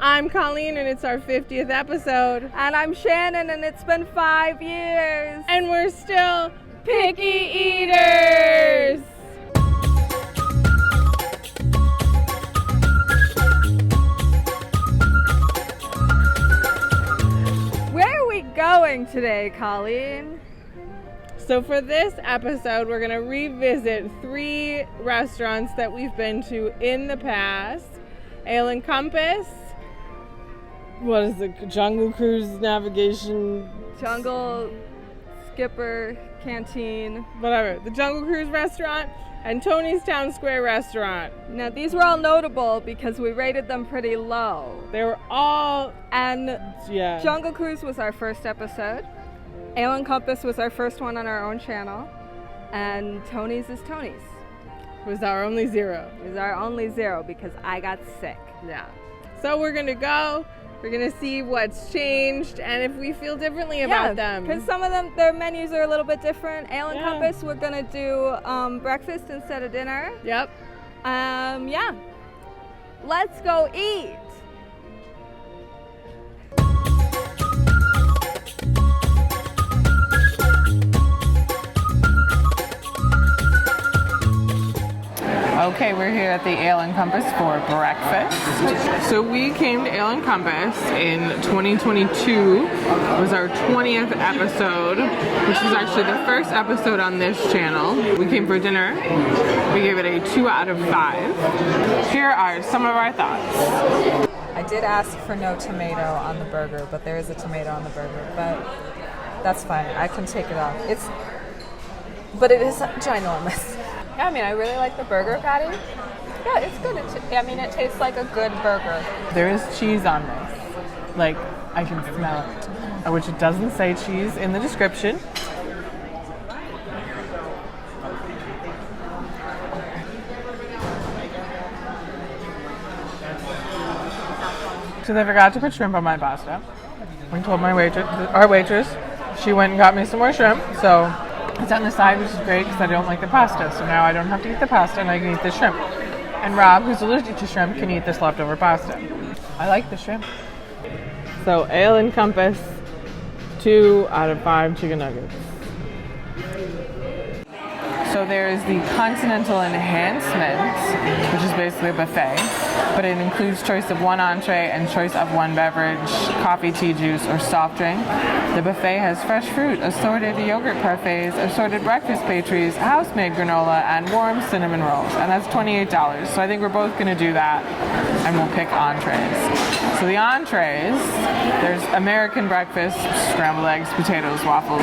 I'm Colleen and it's our 50th episode. And I'm Shannon and it's been 5 years. And we're still picky eaters. Where are we going today, Colleen? So for this episode, we're going to revisit 3 restaurants that we've been to in the past. Ale and Compass. What is it? Jungle Cruise Navigation. Jungle Skipper Canteen. Whatever. The Jungle Cruise restaurant and Tony's Town Square restaurant. Now these were all notable because we rated them pretty low. They were all... And yeah. Jungle Cruise was our first episode. Ale and Compass was our first one on our own channel. And Tony's is Tony's. Was our only 0. It was our only 0 because I got sick. Yeah. So we're going to go. We're going to see what's changed and if we feel differently about them. Because some of them, their menus are a little bit different. Ale and Compass, we're going to do breakfast instead of dinner. Yep. Yeah. Let's go eat. Okay, we're here at the Ale and Compass for breakfast. So we came to Ale and Compass in 2022. It was our 20th episode, which was actually the first episode on this channel. We came for dinner. We gave it a 2 out of 5. Here are some of our thoughts. I did ask for no tomato on the burger, but there is a tomato on the burger, but that's fine. I can take it off. But it is ginormous. Yeah, I mean, I really like the burger patty. Yeah, it's good. It tastes like a good burger. There is cheese on this. Like, I can smell it. Which it doesn't say cheese in the description. So they forgot to put shrimp on my pasta. We told our waitress, she went and got me some more shrimp. So it's on the side, which is great because I don't like the pasta. So now I don't have to eat the pasta and I can eat the shrimp. And Rob, who's allergic to shrimp, can eat this leftover pasta. I like the shrimp. So Ale and Compass, 2 out of 5 chicken nuggets. So there is the Continental Enhancement, which is basically a buffet, but it includes choice of 1 entree and choice of 1 beverage, coffee, tea, juice, or soft drink. The buffet has fresh fruit, assorted yogurt parfaits, assorted breakfast pastries, house-made granola, and warm cinnamon rolls. And that's $28. So I think we're both going to do that, and we'll pick entrees. So the entrees, there's American breakfast, scrambled eggs, potatoes, waffles,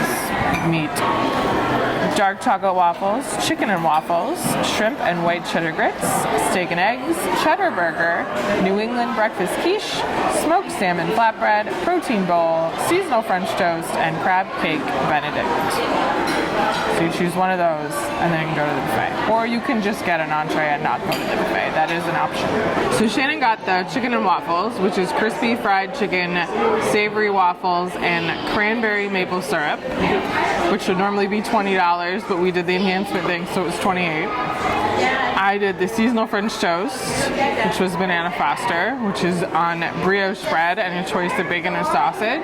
meat, dark chocolate waffles, chicken and waffles, shrimp and white cheddar grits, steak and eggs, cheddar burger, New England breakfast quiche, smoked salmon flatbread, protein bowl, seasonal French toast, and crab cake Benedict. So you choose one of those and then you can go to the buffet. Or you can just get an entree and not go to the buffet. That is an option. So Shannon got the chicken and waffles, which is crispy fried chicken, savory waffles, and cranberry maple syrup, which would normally be $20, but we did the enhancement thing, so it was $28. I did the seasonal French toast, which was banana foster, which is on brioche bread and a choice of bacon or sausage,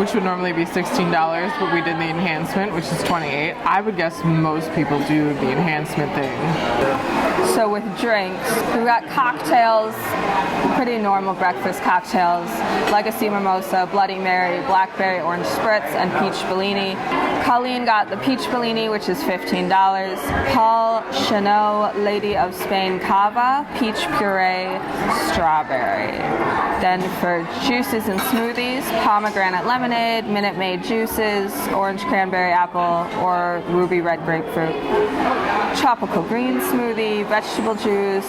which would normally be $16, but we did the enhancement, which is $28. I would guess most people do the enhancement thing. So with drinks, we got cocktails, pretty normal breakfast cocktails, Legacy Mimosa, Bloody Mary, Blackberry Orange Spritz, and Peach Bellini. Colleen got the Peach Bellini, which is $15. Paul Chanot, Lady of Spain Cava, Peach Puree, Strawberry. Then for juices and smoothies, pomegranate lemonade, Minute Maid juices, orange cranberry apple, or ruby red grapefruit. Tropical green smoothie, vegetable juice,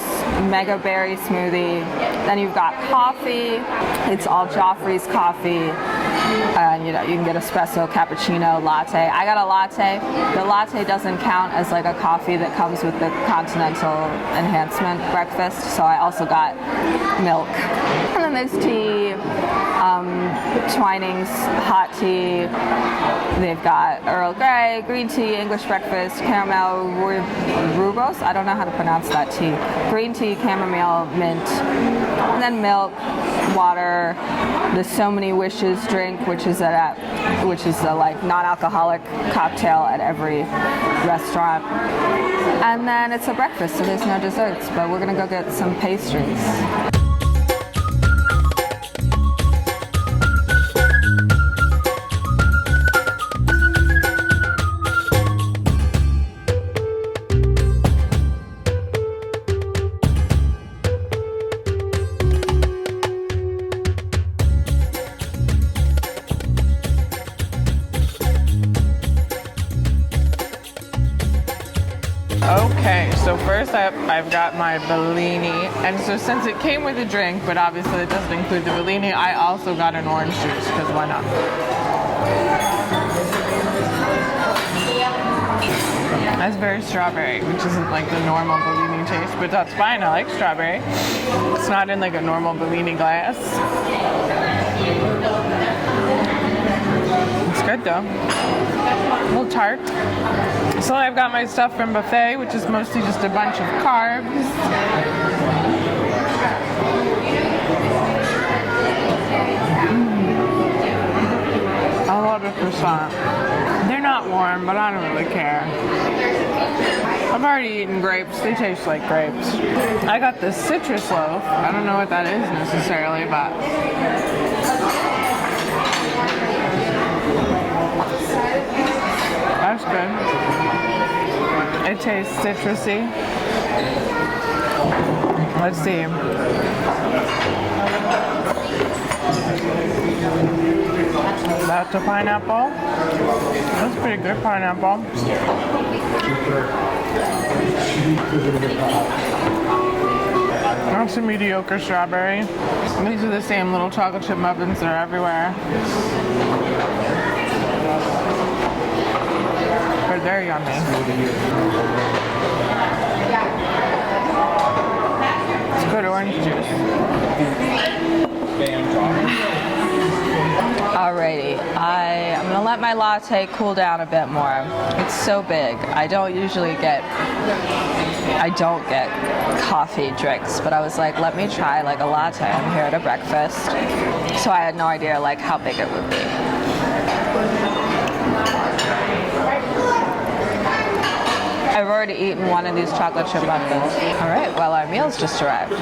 mega berry smoothie. Then you've got coffee. It's all Joffrey's coffee. And you can get espresso, cappuccino, latte. I got a latte. The latte doesn't count as like a coffee that comes with the Continental Enhancement breakfast, so I also got milk. And then there's tea, Twinings, hot tea. They've got Earl Grey, green tea, English breakfast, caramel rubos. I don't know how to pronounce that tea. Green tea, chamomile, mint, and then milk, water, the So Many Wishes drink, which is a like non-alcoholic cocktail at every restaurant. And then it's a breakfast, so there's no desserts, but we're gonna go get some pastries. Okay, so first I've got my Bellini, and so since it came with a drink, but obviously it doesn't include the Bellini, I also got an orange juice, because why not? That's very strawberry, which isn't like the normal Bellini taste, but that's fine, I like strawberry. It's not in like a normal Bellini glass. It's good though. A little tart. So I've got my stuff from buffet, which is mostly just a bunch of carbs. I love a croissant. They're not warm, but I don't really care. I've already eaten grapes. They taste like grapes. I got the citrus loaf. I don't know what that is necessarily, but that's good. It tastes citrusy. Let's see. That's a pineapple. That's pretty good pineapple. That's a mediocre strawberry. These are the same little chocolate chip muffins that are everywhere. But they're yummy. It's good orange juice. Alrighty, I'm gonna let my latte cool down a bit more. It's so big. I don't get coffee drinks, but I was like, let me try like a latte. I'm here at a breakfast, so I had no idea like how big it would be. I've already eaten one of these chocolate chip muffins. All right, well, our meal's just arrived.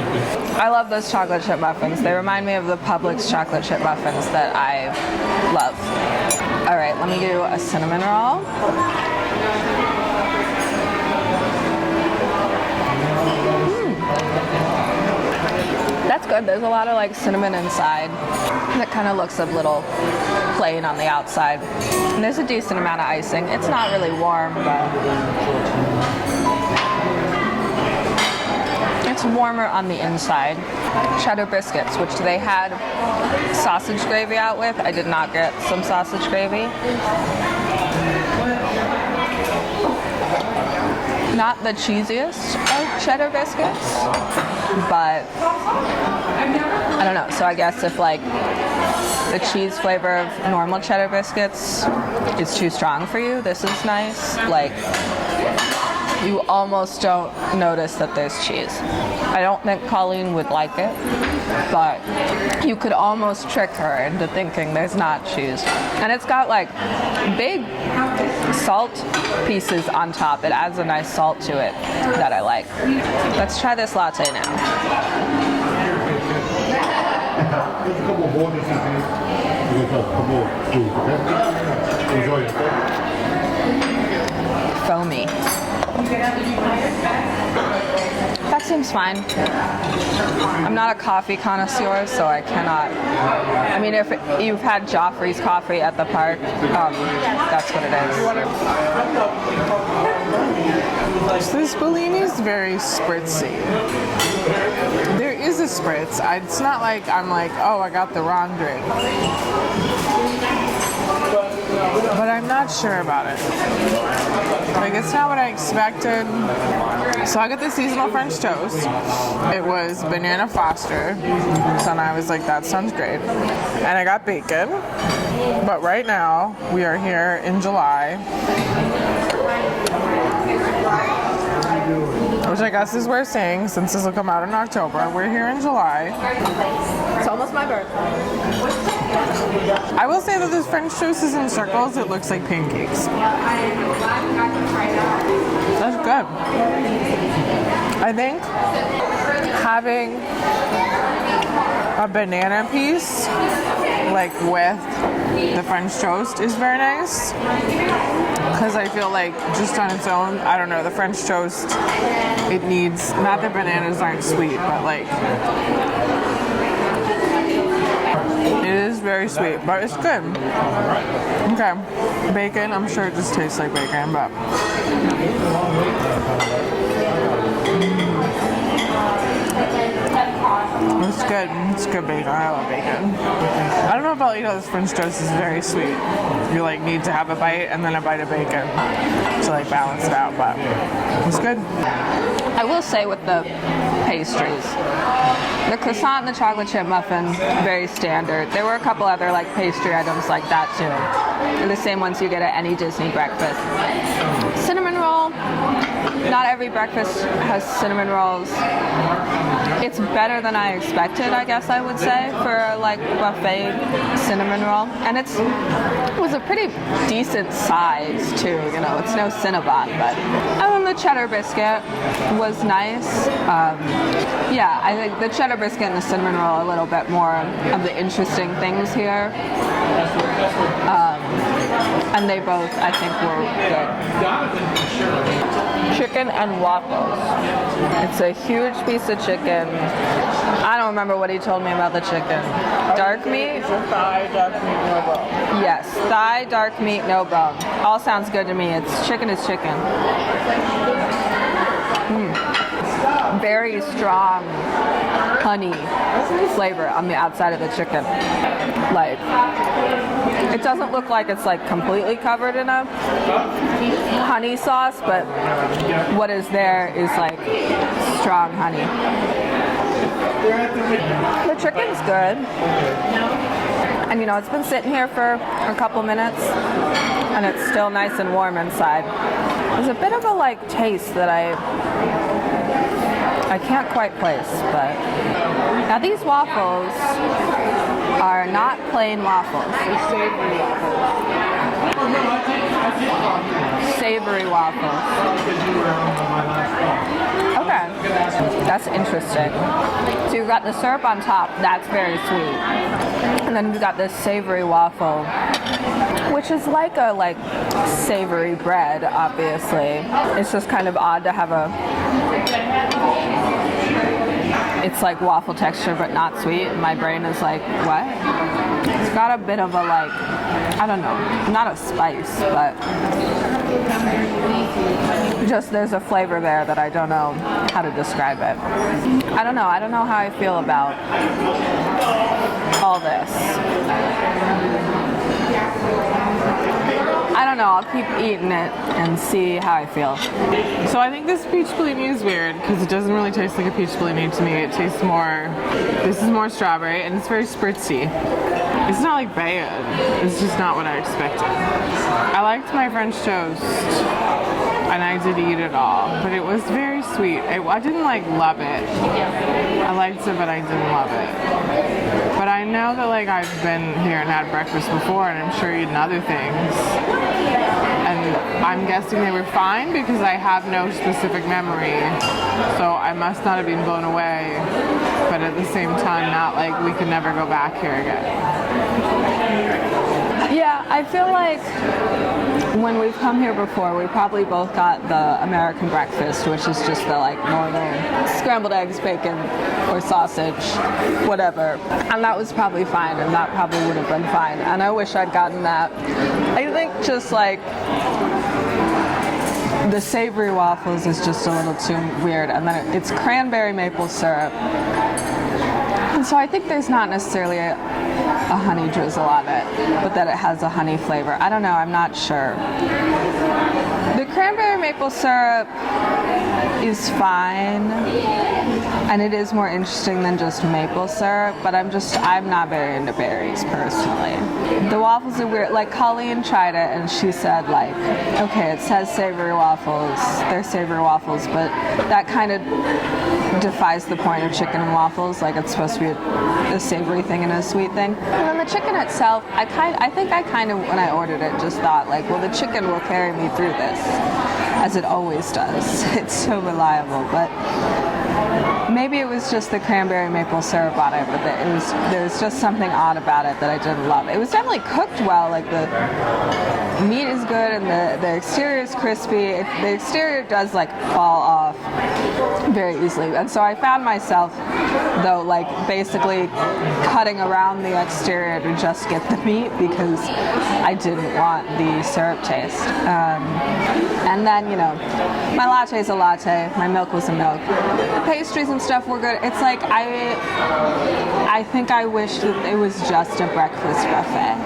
I love those chocolate chip muffins. They remind me of the Publix chocolate chip muffins that I love. All right, let me do a cinnamon roll. That's good. There's a lot of like cinnamon inside. That kind of looks a little plain on the outside. And there's a decent amount of icing. It's not really warm, but it's warmer on the inside. Cheddar biscuits, which they had sausage gravy out with. I did not get some sausage gravy. Not the cheesiest of cheddar biscuits, but I don't know. So I guess if like the cheese flavor of normal cheddar biscuits is too strong for you, this is nice. Like, you almost don't notice that there's cheese. I don't think Colleen would like it, but you could almost trick her into thinking there's not cheese. And it's got like big salt pieces on top. It adds a nice salt to it that I like. Let's try this latte now. Foamy. That seems fine. I'm not a coffee connoisseur, so I cannot. I mean, if you've had Joffrey's coffee at the park, that's what it is. So this Bellini is very spritzy. There is a spritz. It's not like I'm like, oh, I got the wrong drink. But I'm not sure about it. Like, it's not what I expected. So I got the seasonal French toast. It was banana foster. So I was like, that sounds great. And I got bacon. But right now, we are here in July. which I guess is worth saying since this will come out in October. We're here in July. It's almost my birthday. I will say that this French toast is in circles. It looks like pancakes. That's good. I think having a banana piece like with the French toast is very nice, because I feel like just on its own, I don't know, the French toast, it needs, not that bananas aren't sweet, but like it is very sweet, but it's good. Okay, bacon, I'm sure it just tastes like bacon, but it's good. It's good bacon. I love bacon. I don't know about, you know, this French toast is very sweet. You like need to have a bite and then a bite of bacon to like balance it out, but it's good. I will say with the pastries, the croissant and the chocolate chip muffin, very standard. There were a couple other like pastry items like that too. They're the same ones you get at any Disney breakfast. Cinnamon roll, not every breakfast has cinnamon rolls. It's better than I expected, I guess I would say, for a like buffet cinnamon roll. And it was a pretty decent size too, you know, it's no Cinnabon, but. And then the cheddar biscuit was nice. Yeah, I think the cheddar biscuit and the cinnamon roll are a little bit more of the interesting things here. And they both, I think, were good. Chicken and waffles. It's a huge piece of chicken. I don't remember what he told me about the chicken. Dark meat? Thigh, dark meat, no bone. Yes, thigh, dark meat, no bone. All sounds good to me. It's chicken is chicken. Very strong honey flavor on the outside of the chicken. Like, it doesn't look like it's like completely covered in a honey sauce, but what is there is like strong honey. The chicken's good. And you know, it's been sitting here for a couple minutes and it's still nice and warm inside. There's a bit of a like taste that I can't quite place, but now these waffles are not plain waffles. They're savory waffles. Savory waffles. Okay, that's interesting. So you've got the syrup on top, that's very sweet. And then you've got this savory waffle, which is like a savory bread, obviously. It's just kind of odd to have it's like waffle texture but not sweet. My brain is like, what? It's got a bit of a like, I don't know, not a spice, but just there's a flavor there that I don't know how to describe it. I don't know how I feel about all this. I don't know, I'll keep eating it and see how I feel. So I think this peach Bellini is weird because it doesn't really taste like a peach Bellini to me. It tastes more, this is more strawberry and it's very spritzy. It's not like bad, it's just not what I expected. I liked my French toast and I did eat it all, but it was very sweet. I didn't like love it. I liked it, but I didn't love it. But I know that like I've been here and had breakfast before and I'm sure eaten other things. And I'm guessing they were fine because I have no specific memory. So I must not have been blown away, but at the same time not like we could never go back here again. Yeah, I feel like when we've come here before, we probably both got the American breakfast, which is just the like normal scrambled eggs, bacon, or sausage, whatever. And that was probably fine, and that probably would have been fine. And I wish I'd gotten that. I think just like the savory waffles is just a little too weird, and then it's cranberry maple syrup. And so I think there's not necessarily a honey drizzle on it, but that it has a honey flavor. I don't know, I'm not sure. The cranberry maple syrup is fine, and it is more interesting than just maple syrup, but I'm not very into berries personally. The waffles are weird. Like, Colleen tried it and she said, like, okay, it says savory waffles, they're savory waffles, but that kind of defies the point of chicken and waffles. Like, it's supposed to be a savory thing and a sweet thing. And then the chicken itself, I think I kind of, when I ordered it, just thought, like, well, the chicken will carry me through this, as it always does. It's so reliable, but maybe it was just the cranberry maple syrup on it, but there was just something odd about it that I didn't love. It was definitely cooked well, like the meat is good and the exterior is crispy. The exterior does like fall off very easily, and so I found myself though like basically cutting around the exterior to just get the meat because I didn't want the syrup taste. And then, you know, my latte is a latte, my milk was a milk. The pastries and stuff were good. It's like I think I wish that it was just a breakfast buffet.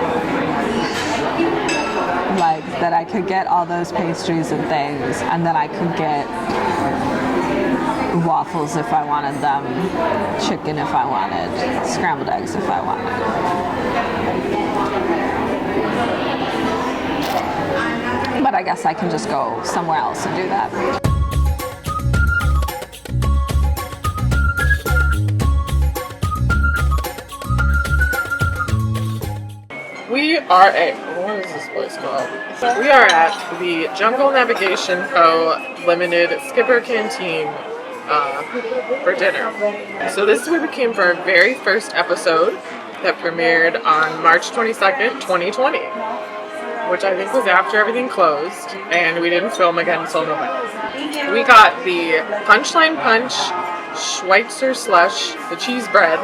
Like, that I could get all those pastries and things, and then I could get waffles if I wanted them, chicken if I wanted, scrambled eggs if I wanted. But I guess I can just go somewhere else and do that. We are at, what is this place called? We are at the Jungle Navigation Co. Limited Skipper Canteen for dinner. So this is where we came for our very first episode that premiered on March 22nd, 2020, which I think was after everything closed, and we didn't film again until November. We got the Punchline Punch Schweitzer Slush, the cheese bread,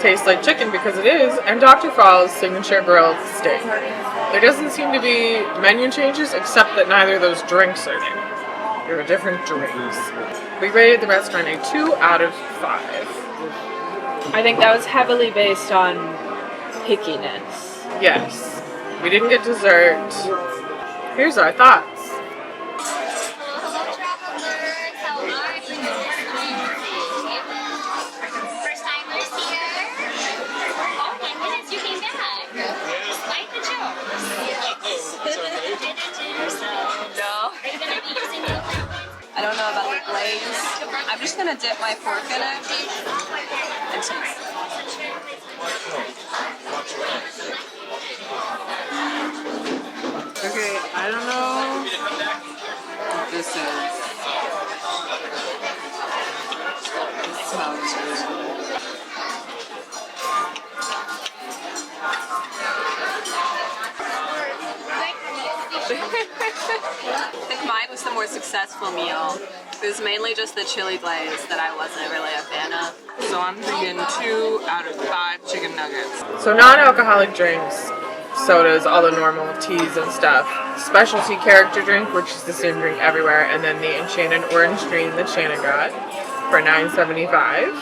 tastes like chicken because it is, and Dr. Fall's signature grilled steak. There doesn't seem to be menu changes except that neither of those drinks are there. There are different drinks. We rated the restaurant a 2 out of 5. I think that was heavily based on pickiness. Yes. We didn't get dessert. Here's our thoughts. I don't know about the glaze. I'm just gonna dip my fork in it and taste it. Okay, I don't know what this is. It smells good. I think mine was the more successful meal. It was mainly just the chili glaze that I wasn't really a fan of. So I'm thinking 2 out of 5 chicken nuggets. So non-alcoholic drinks, sodas, all the normal teas and stuff. Specialty character drink, which is the same drink everywhere, and then the Enchanted Orange Dream that Shannon got for $9.75.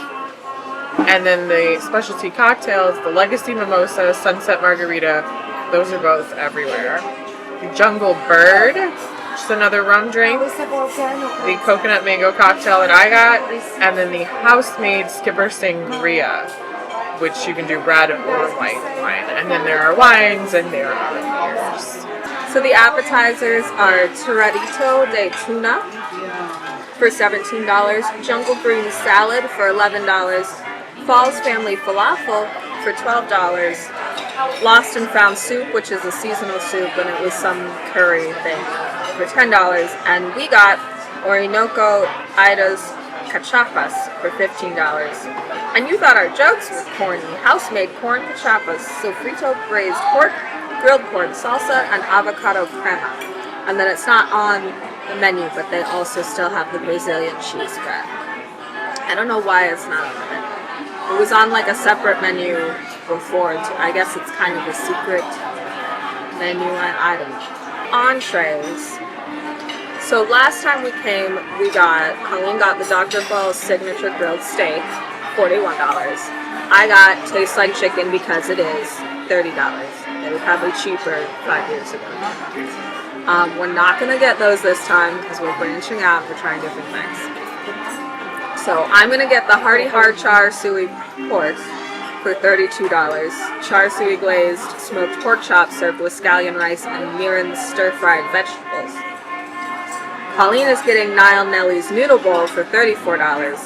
And then the specialty cocktails, the Legacy Mimosa, Sunset Margarita, those are both everywhere. The Jungle Bird, which is another rum drink. The Coconut Mango cocktail that I got. And then the house-made Skipper Sangria, which you can do red or white wine. And then there are wines and there are beers. So the appetizers are Torradito de Tuna for $17, Jungle Green Salad for $11, Falls Family Falafel for $12, Lost and Found Soup, which is a seasonal soup, and it was some curry thing, for $10. And we got Orinoco Ida's cachapas for $15. And you thought our jokes were corny. House-made corn cachapas, sofrito braised pork, grilled corn salsa, and avocado crema. And then it's not on the menu, but they also still have the Brazilian cheese bread. I don't know why it's not on the menu. It was on like a separate menu before. I guess it's kind of a secret menu item. Entrees. So last time we came, Colleen got the Dr. Fall's signature grilled steak, $41. I got Tastes Like Chicken because it is $30. They were probably cheaper 5 years ago. We're not gonna get those this time because we're branching out. We're trying different things. So I'm gonna get the hearty hard char suey pork for $32. Char suey glazed smoked pork chops served with scallion rice and mirin stir-fried vegetables. Colleen is getting Nile Nellie's noodle bowl for $34.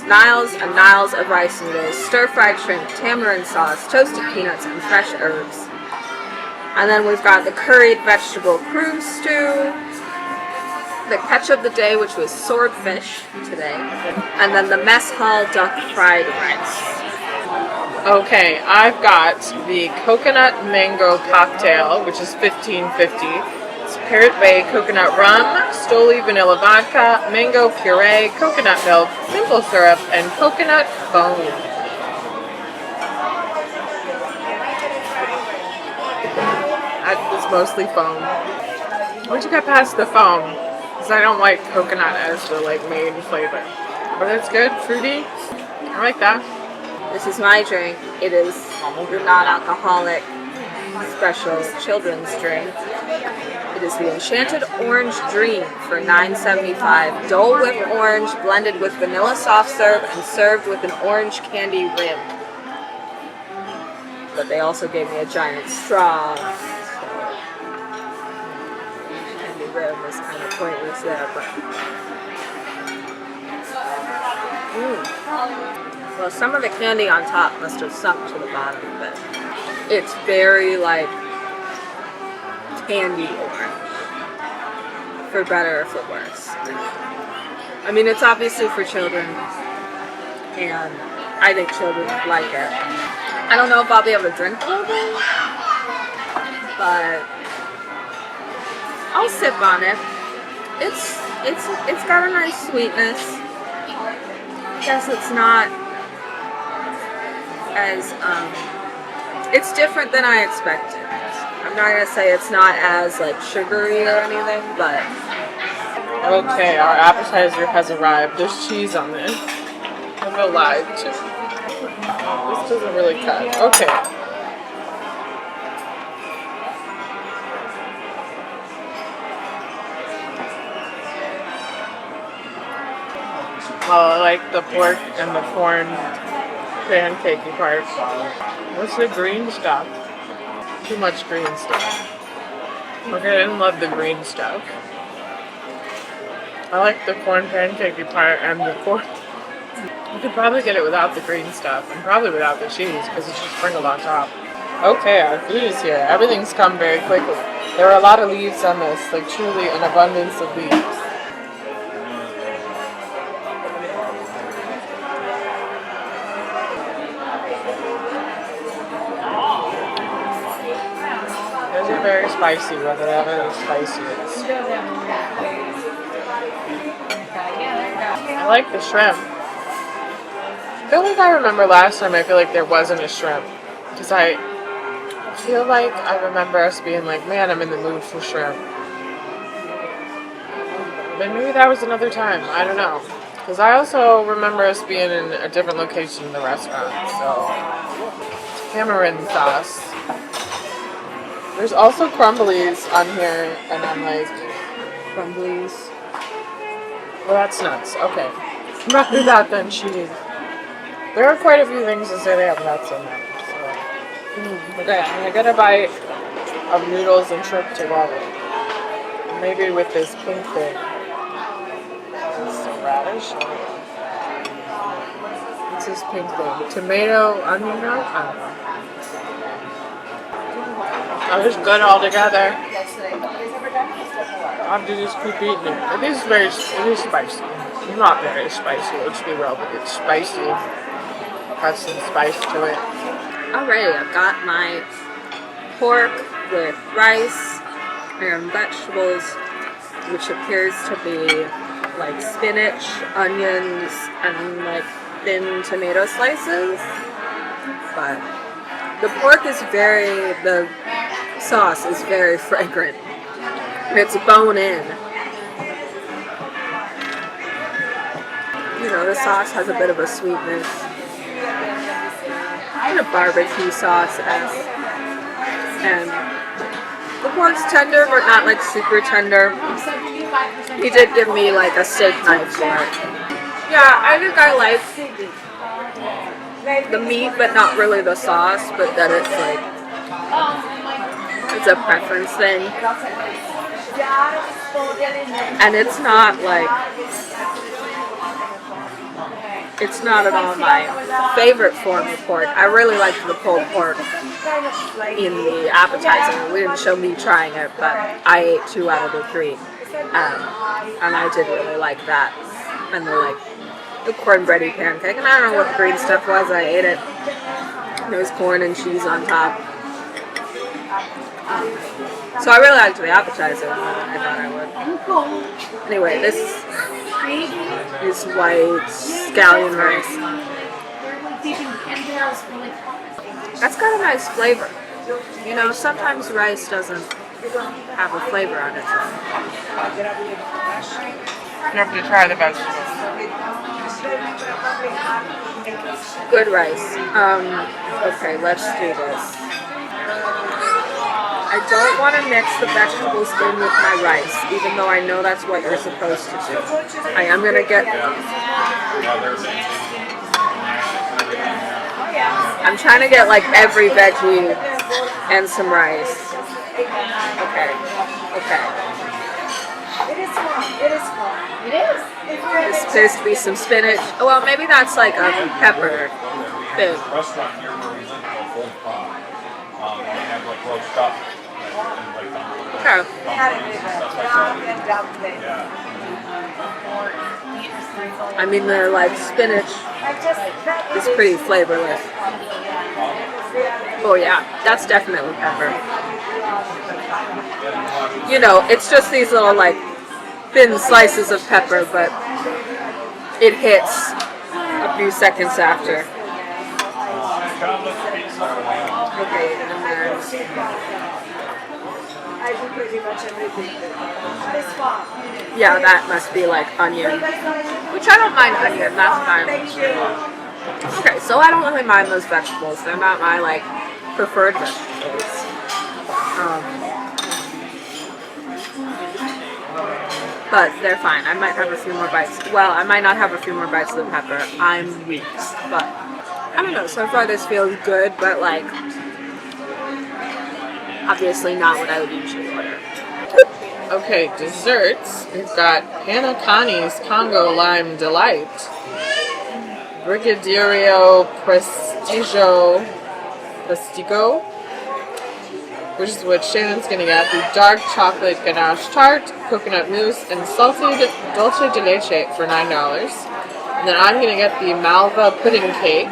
Niles and Niles of rice noodles, stir-fried shrimp, tamarind sauce, toasted peanuts, and fresh herbs. And then we've got the curried vegetable crew stew, the catch of the day, which was swordfish today, and then the mess hall duck fried rice. Okay, I've got the coconut mango cocktail, which is $15.50. It's Parrot Bay coconut rum, Stoli vanilla vodka, mango puree, coconut milk, simple syrup, and coconut foam. It's mostly foam. Once you get past the foam, because I don't like coconut as the main flavor. But it's good, fruity. I like that. This is my drink. It is the non-alcoholic special children's drink. It is the Enchanted Orange Dream for $9.75. Dole Whip orange blended with vanilla soft serve and served with an orange candy rim. But they also gave me a giant straw. Candy rim is kind of pointless there, but. Well, some of the candy on top must have sunk to the bottom, but it's very candy orange, for better or for worse. I mean, it's obviously for children, and I think children would like it. I don't know if I'll be able to drink the whole thing, but I'll sip on it. It's got a nice sweetness. I guess it's not as it's different than I expected. I'm not gonna say it's not as sugary or anything, but Okay, our appetizer has arrived. There's cheese on this. I'm gonna lie too. This doesn't really cut. Okay. Well, I like the pork and the corn pancakey part. What's the green stuff? Too much green stuff. Okay, I didn't love the green stuff. I like the corn pancakey part and the corn. You could probably get it without the green stuff and probably without the cheese because it's just sprinkled on top. Okay, our food is here. Everything's come very quickly. There are a lot of leaves on this, truly an abundance of leaves. Those are very spicy, whatever spicy is. I like the shrimp. I feel like I remember last time, I feel like there wasn't a shrimp. Because I feel like I remember us being like, man, I'm in the mood for shrimp. But maybe that was another time. I don't know. Because I also remember us being in a different location in the restaurant. So, tamarind sauce. There's also crumblies on here. And I'm like, crumblies? Well, that's nuts. Okay. Rather that than cheese. There are quite a few things that say they have nuts in them. So. Okay, I'm gonna get a bite of noodles and shrimp together. Maybe with this pink thing. This radish. What's this pink thing? Tomato, onion milk? I don't know. Oh, it's good all together. I have to just keep eating it. It is spicy. It's not very spicy, let's be real, but it's spicy. Got some spice to it. alrighty, I've got my pork with rice and vegetables, which appears to be spinach, onions, and thin tomato slices. But the pork is the sauce is very fragrant. It's bone in. The sauce has a bit of a sweetness. Kind of barbecue sauce-esque. And The pork's tender, but not like super tender. He did give me like a steak knife for it. Yeah, I think I like the meat, but not really the sauce, but that it's like, it's a preference thing. And it's not like, it's not at all my favorite form of pork. I really liked the pulled pork in the appetizer. We didn't show me trying it, but I ate 2 out of the 3. And I did really like that. And the cornbready pancake. And I don't know what the green stuff was. I ate it. There was corn and cheese on top. So I really liked the appetizer more than I thought I would. Anyway, this is white scallion rice. That's got a nice flavor. You know, sometimes rice doesn't have a flavor on its own. You have to try the vegetables. Good rice. Okay, let's do this. I don't want to mix the vegetables in with my rice, even though I know that's what you're supposed to do. I am going to get... I'm trying to get like every veggie and some rice. Okay. It is fun. It is fun. It is. There's supposed to be some spinach. Oh, well, maybe that's like a pepper thing. Okay. I mean, the like spinach is pretty flavorless. Oh yeah, that's definitely pepper. You know, it's just these little like thin slices of pepper, but it hits a few seconds after. Okay, and then I do pretty much everything. It's fun. yeah, that must be like onion, which I don't mind onion. That's fine. Thank you. Okay, so I don't really mind those vegetables. They're not my like preferred vegetables. But they're fine. I might have a few more bites. Well, I might not have a few more bites of the pepper. I'm weak, but I don't know. So far, this feels good, but like obviously not what I would usually order. Okay, desserts. We've got Hannah Connie's Congo Lime Delight, Brigadeiro Prestigio, which is what Shannon's gonna get, the dark chocolate ganache tart, coconut mousse, and salted dulce de leche for $9. And then I'm gonna get the Malva pudding cake,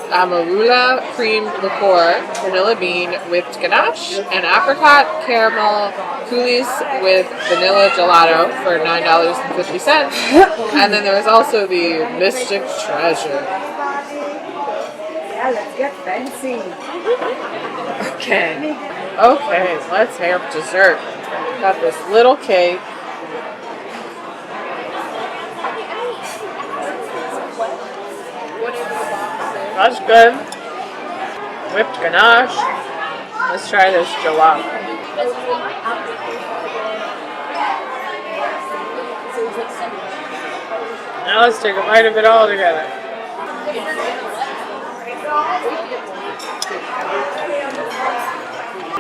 amarula cream liqueur, vanilla bean whipped ganache, and apricot caramel coulis with vanilla gelato for $9.50. And then there was also the Mystic Treasure. Yeah, let's get fancy. Okay, let's have dessert. Got this little cake. That's good. Whipped ganache. Let's try this gelato. Now let's take a bite of it all together.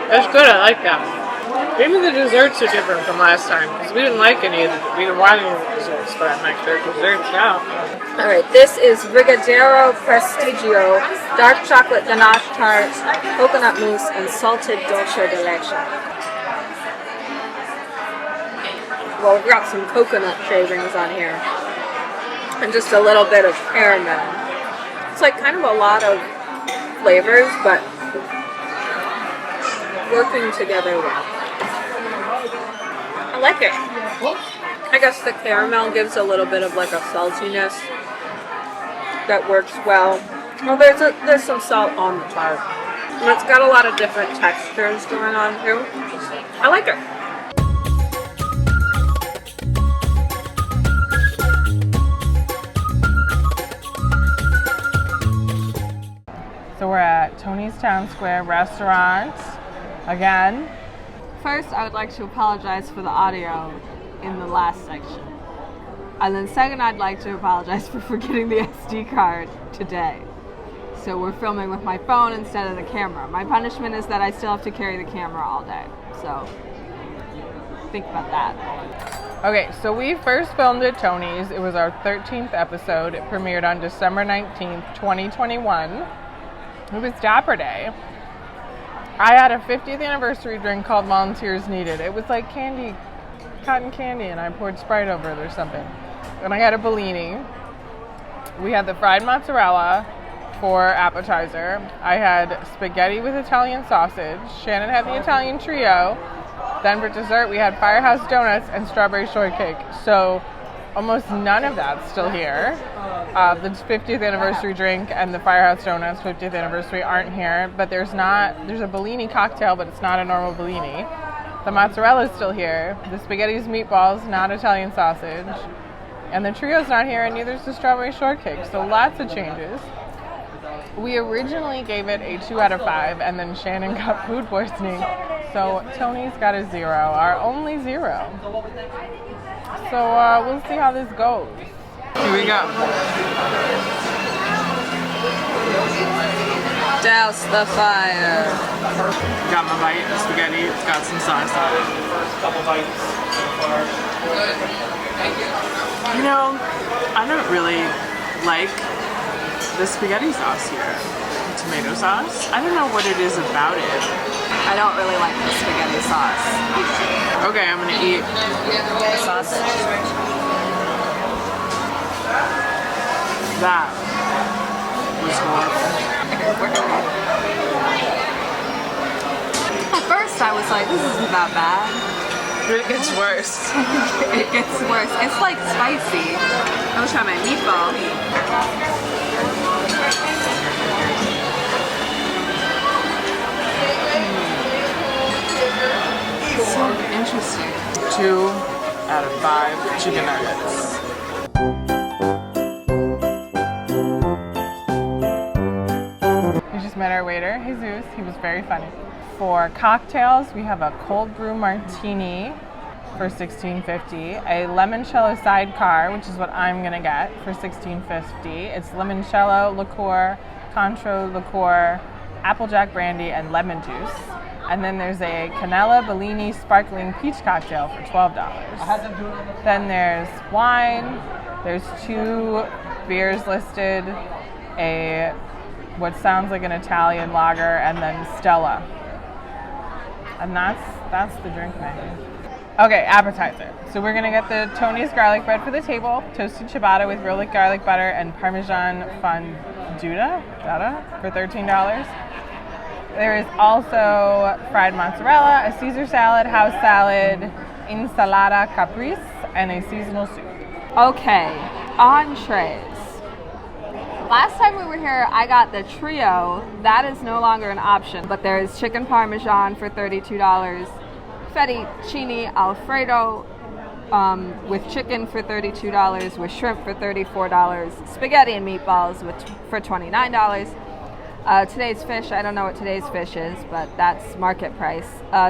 That's good, I like that. Maybe the desserts are different from last time, because we didn't like any of the, we didn't want any of the desserts, but I like their desserts now. Alright, this is Brigadeiro Prestigio, dark chocolate ganache tart, coconut mousse, and salted dulce de leche. Well, we've got some coconut shavings on here, and just a little bit of caramel. It's like kind of a lot of flavors, but working together well. I like it. I guess the caramel gives a little bit of like a saltiness that works well. Well, there's some salt on the tart. And it's got a lot of different textures going on too. I like it. So we're at Tony's Town Square Restaurant. again. First, I would like to apologize for the audio in the last section. And then second, I'd like to apologize for forgetting the SD card today. So we're filming with my phone instead of the camera. My punishment is that I still have to carry the camera all day. So think about that. Okay, so we first filmed at Tony's. It was our 13th episode. It premiered on December 19th, 2021. It was Dapper Day. I had a 50th anniversary drink called Volunteers Needed. It was like candy, cotton candy, and I poured Sprite over it or something. And I had a Bellini. We had the fried mozzarella for appetizer. I had spaghetti with Italian sausage. Shannon had the Italian trio. Then for dessert, we had Firehouse Donuts and strawberry shortcake. So almost none of that's still here. The 50th anniversary drink and the Firehouse Donuts 50th anniversary aren't here. But there's a Bellini cocktail, but it's not a normal Bellini. The mozzarella is still here. The spaghetti's meatballs, not Italian sausage. And the trio's not here, and neither is the strawberry shortcake. So lots of changes. We originally gave it a 2 out of 5, and then Shannon got food poisoning. So Tony's got a 0, our only 0. So we'll see how this goes. Here we go. Douse the fire. Got my bite of spaghetti. It's got some sauce on it. Couple bites so far. You know, I don't really like the spaghetti sauce here. Tomato sauce. I don't know what it is about it. I don't really like the spaghetti sauce either. Okay, I'm gonna eat the sausage. That was horrible. At first I was like, this isn't that bad. It gets worse. It gets worse. It's like spicy. I'm gonna try my meatball. So interesting. 2 out of 5 chicken nuggets. We just met our waiter, Jesus. He was very funny. For cocktails, we have a cold brew martini for $16.50, a limoncello sidecar, which is what I'm gonna get, for $16.50. It's limoncello liqueur, Cointreau liqueur, applejack brandy, and lemon juice. And then there's a Canella Bellini sparkling peach cocktail for $12. Then there's wine. There's 2 beers listed, a what sounds like an Italian lager, and then Stella. And that's the drink menu. Okay, appetizer. So we're gonna get the Tony's garlic bread for the table, toasted ciabatta with rolled garlic butter and Parmesan fonduta for $13. There is also fried mozzarella, a Caesar salad, house salad, ensalada caprese, and a seasonal soup. Okay, entrees. Last time we were here, I got the trio. That is no longer an option, but there is chicken parmesan for $32, fettuccine alfredo with chicken for $32, with shrimp for $34, spaghetti and meatballs for $29. Today's fish, I don't know what today's fish is, but that's market price.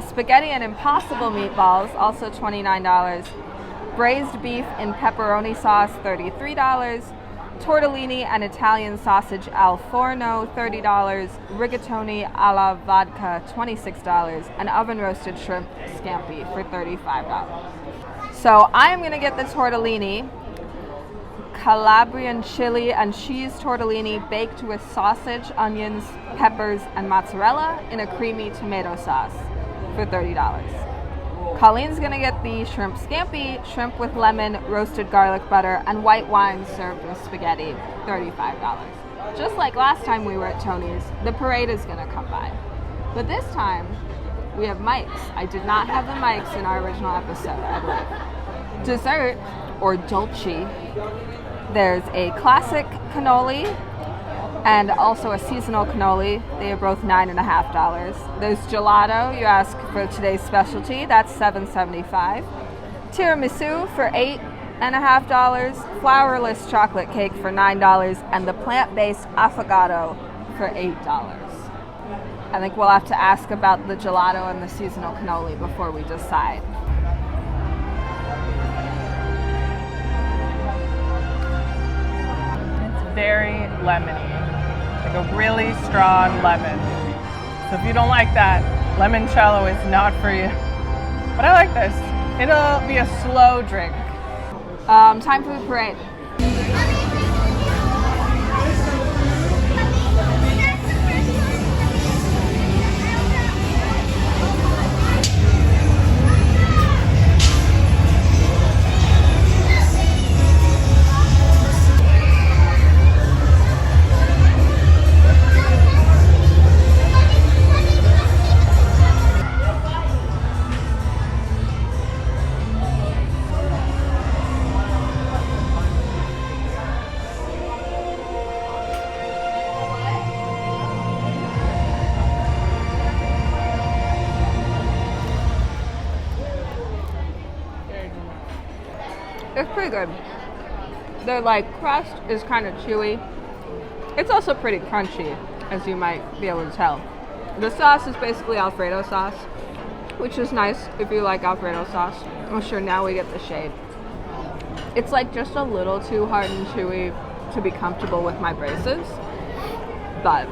Spaghetti and impossible meatballs, also $29. Braised beef in pepperoni sauce, $33. Tortellini and Italian sausage al forno, $30. Rigatoni alla vodka, $26. And oven roasted shrimp scampi for $35. So I am gonna get the tortellini. Calabrian chili and cheese tortellini baked with sausage, onions, peppers, and mozzarella in a creamy tomato sauce for $30. Colleen's gonna get the shrimp scampi, shrimp with lemon, roasted garlic butter, and white wine served with spaghetti, $35. Just like last time we were at Tony's, the parade is gonna come by. But this time, we have mics. I did not have the mics in our original episode, I believe. Dessert, or dolce, there's a classic cannoli and also a seasonal cannoli. They are both $9.50. There's gelato, you ask for today's specialty, that's $7.75. Tiramisu for $8.50. Flourless chocolate cake for $9, and the plant-based affogato for $8. I think we'll have to ask about the gelato and the seasonal cannoli before we decide. It's very lemony, like a really strong lemon. So if you don't like that, limoncello is not for you. But I like this. It'll be a slow drink. Time for the parade. It's pretty good. The crust is kind of chewy. It's also pretty crunchy, as you might be able to tell. The sauce is basically Alfredo sauce, which is nice if you like Alfredo sauce. Oh sure, now we get the shade. It's just a little too hard and chewy to be comfortable with my braces, but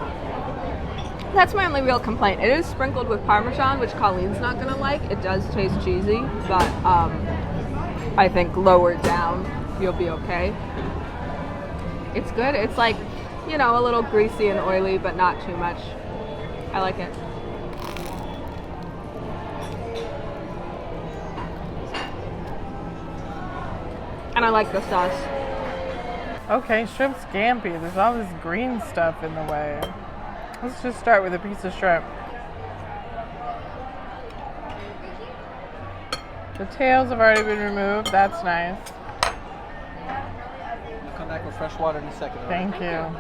that's my only real complaint. It is sprinkled with Parmesan, which Colleen's not gonna like. It does taste cheesy, but I think lower down you'll be okay. It's good. It's a little greasy and oily, but not too much. I like it. And I like the sauce. Okay, shrimp scampi. There's all this green stuff in the way. Let's just start with a piece of shrimp. The tails have already been removed. That's nice. We'll come back with fresh water in a second. all right? Thank you.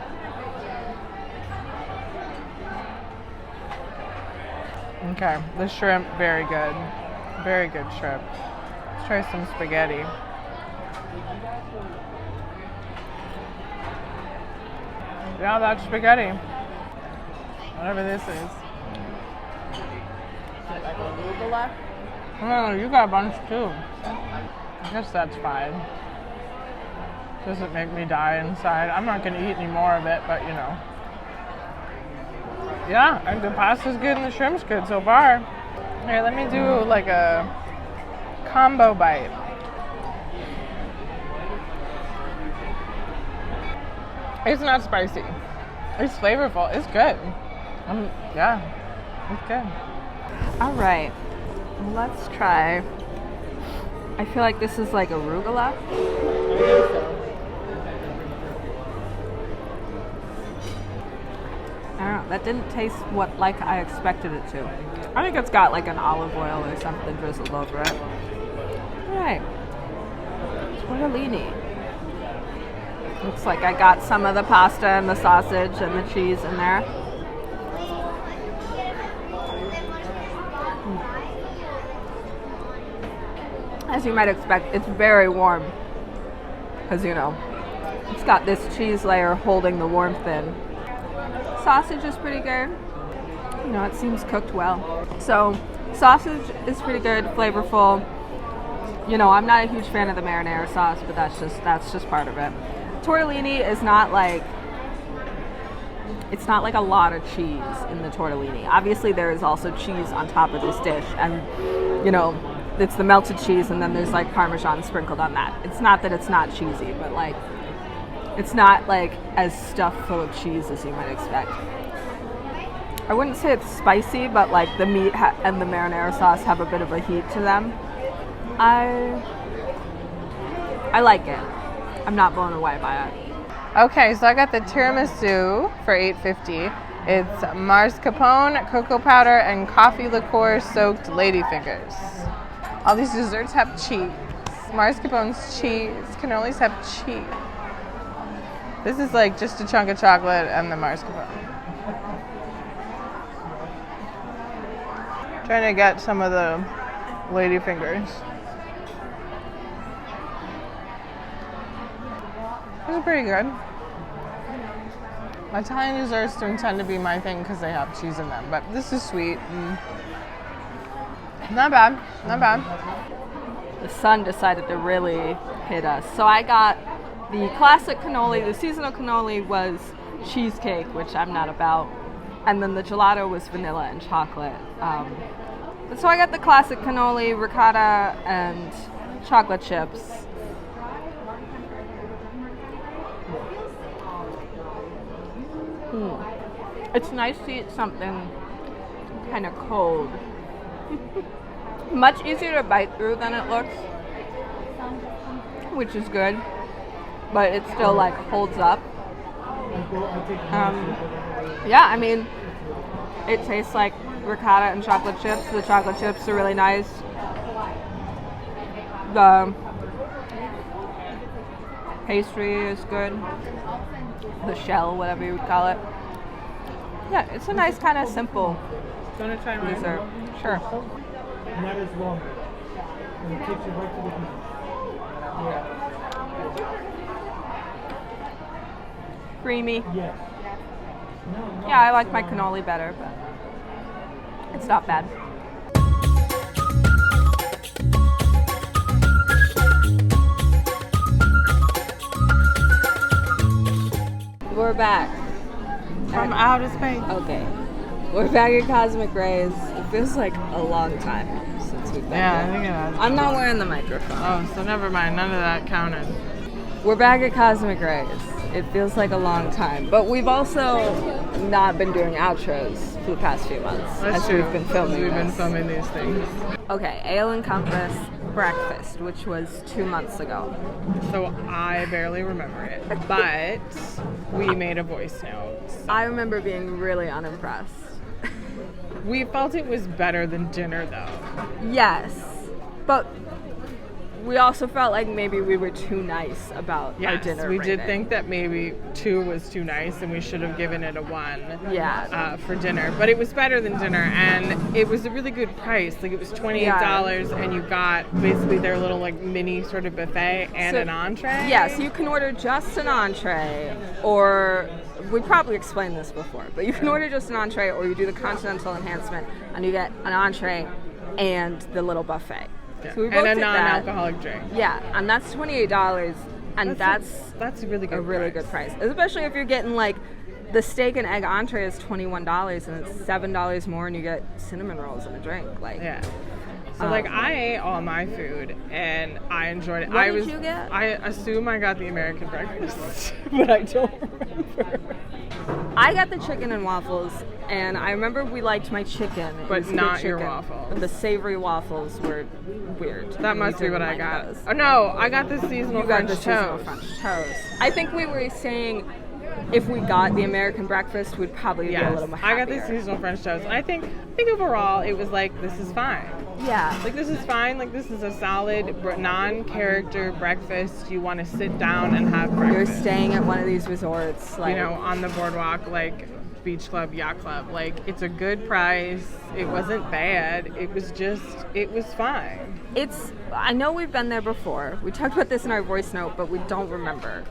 Okay, the shrimp, very good. Very good shrimp. Let's try some spaghetti. Yeah, that's spaghetti. Whatever this is. Is it like arugula? No, you got a bunch too. I guess that's fine. Doesn't make me die inside. I'm not gonna eat any more of it, but Yeah, and the pasta's good and the shrimp's good so far. Here, let me do a combo bite. It's not spicy. It's flavorful. It's good. Yeah, it's good. All right, let's try. I feel like this is arugula. I don't know. That didn't taste like I expected it to. I think it's got an olive oil or something drizzled over it. All right, tortellini. Looks like I got some of the pasta and the sausage and the cheese in there. As you might expect, it's very warm because it's got this cheese layer holding the warmth in. Sausage is pretty good. It seems cooked well. So sausage is pretty good, flavorful. I'm not a huge fan of the marinara sauce, but that's just part of it. Tortellini is not it's not a lot of cheese in the tortellini. Obviously there is also cheese on top of this dish, and it's the melted cheese and then there's Parmesan sprinkled on that. It's not that it's not cheesy, but it's not as stuffed full of cheese as you might expect. I wouldn't say it's spicy, but the meat and the marinara sauce have a bit of a heat to them. I like it. I'm not blown away by it. Okay, so I got the tiramisu for $8.50. It's mascarpone, cocoa powder, and coffee liqueur soaked ladyfingers. All these desserts have cheese. Mascarpone's cheese. Cannolis have cheese. This is just a chunk of chocolate and the mascarpone. Trying to get some of the ladyfingers. This is pretty good. Italian desserts don't tend to be my thing because they have cheese in them, but this is sweet. Not bad, not bad. The sun decided to really hit us. So I got the classic cannoli. The seasonal cannoli was cheesecake, which I'm not about. And then the gelato was vanilla and chocolate. But so I got the classic cannoli, ricotta, and chocolate chips. It's nice to eat something kind of cold. Much easier to bite through than it looks, which is good, but it still like holds up. Yeah, I mean, it tastes like ricotta and chocolate chips. The chocolate chips are really nice. The pastry is good. The shell, whatever you would call it. Yeah, it's a nice kind of simple Want to try mine? dessert. Sure. And that is longer. And it takes you right to the beach. Creamy. Yes. Yeah, I like my cannoli better, but it's not bad. We're back. From outer space. Okay. We're back at Cosmic Rays. It feels like a long time since we've been Yeah, I here. think it has. I'm not wearing the microphone. Oh, so never mind. None of that counted. We're back at Cosmic Rays. It feels like a long time. But we've also not been doing outros for the past few months. That's as true. We've been filming We've been this. filming these things. Okay, Ale and Compass breakfast, which was 2 months ago. So I barely remember it, but we made a voice note. I remember being really unimpressed. We felt it was better than dinner, though. Yes, but we also felt like maybe we were too nice about our Yes, dinner we did rating. think that maybe 2 was too nice, and we should have given it a 1. Yeah. For dinner, but it was better than dinner, and it was a really good price. Like it was $28, and you got basically their little like mini sort of buffet and So- an entree. Yeah, so you can order just an entree, or we probably explained this before, but you can order just an entree, or you do the continental enhancement, and you get an entree and the little buffet. Yeah. So we both and a did that. non-alcoholic drink. Yeah, and that's $28, and that's a really good a really good price, especially if you're getting like the steak and egg entree is $21, and it's $7 more, and you get cinnamon rolls and a drink. Like, Yeah. So like I ate all my food and I enjoyed it. What did you get? I assume I got the American breakfast, but I don't remember. I got the chicken and waffles, and I remember we liked my chicken. It But was good not your chicken. waffles. The savory waffles were weird. That We must be didn't what I like got. those. Oh no, I got the seasonal You got French the seasonal toast. French toast. I think we were saying if we got the American breakfast, we'd probably be a Yes, little more I happier. got the seasonal French toast. And I think overall it was like, this is fine. Yeah. Like this is fine. Like this is a solid non-character breakfast. You want to sit down and have You're breakfast. staying at one of these resorts, like You know, on the boardwalk, like beach club, yacht club. Like it's a good price. It wasn't bad. It was fine. it's. I know we've been there before. We talked about this in our voice note, but we don't remember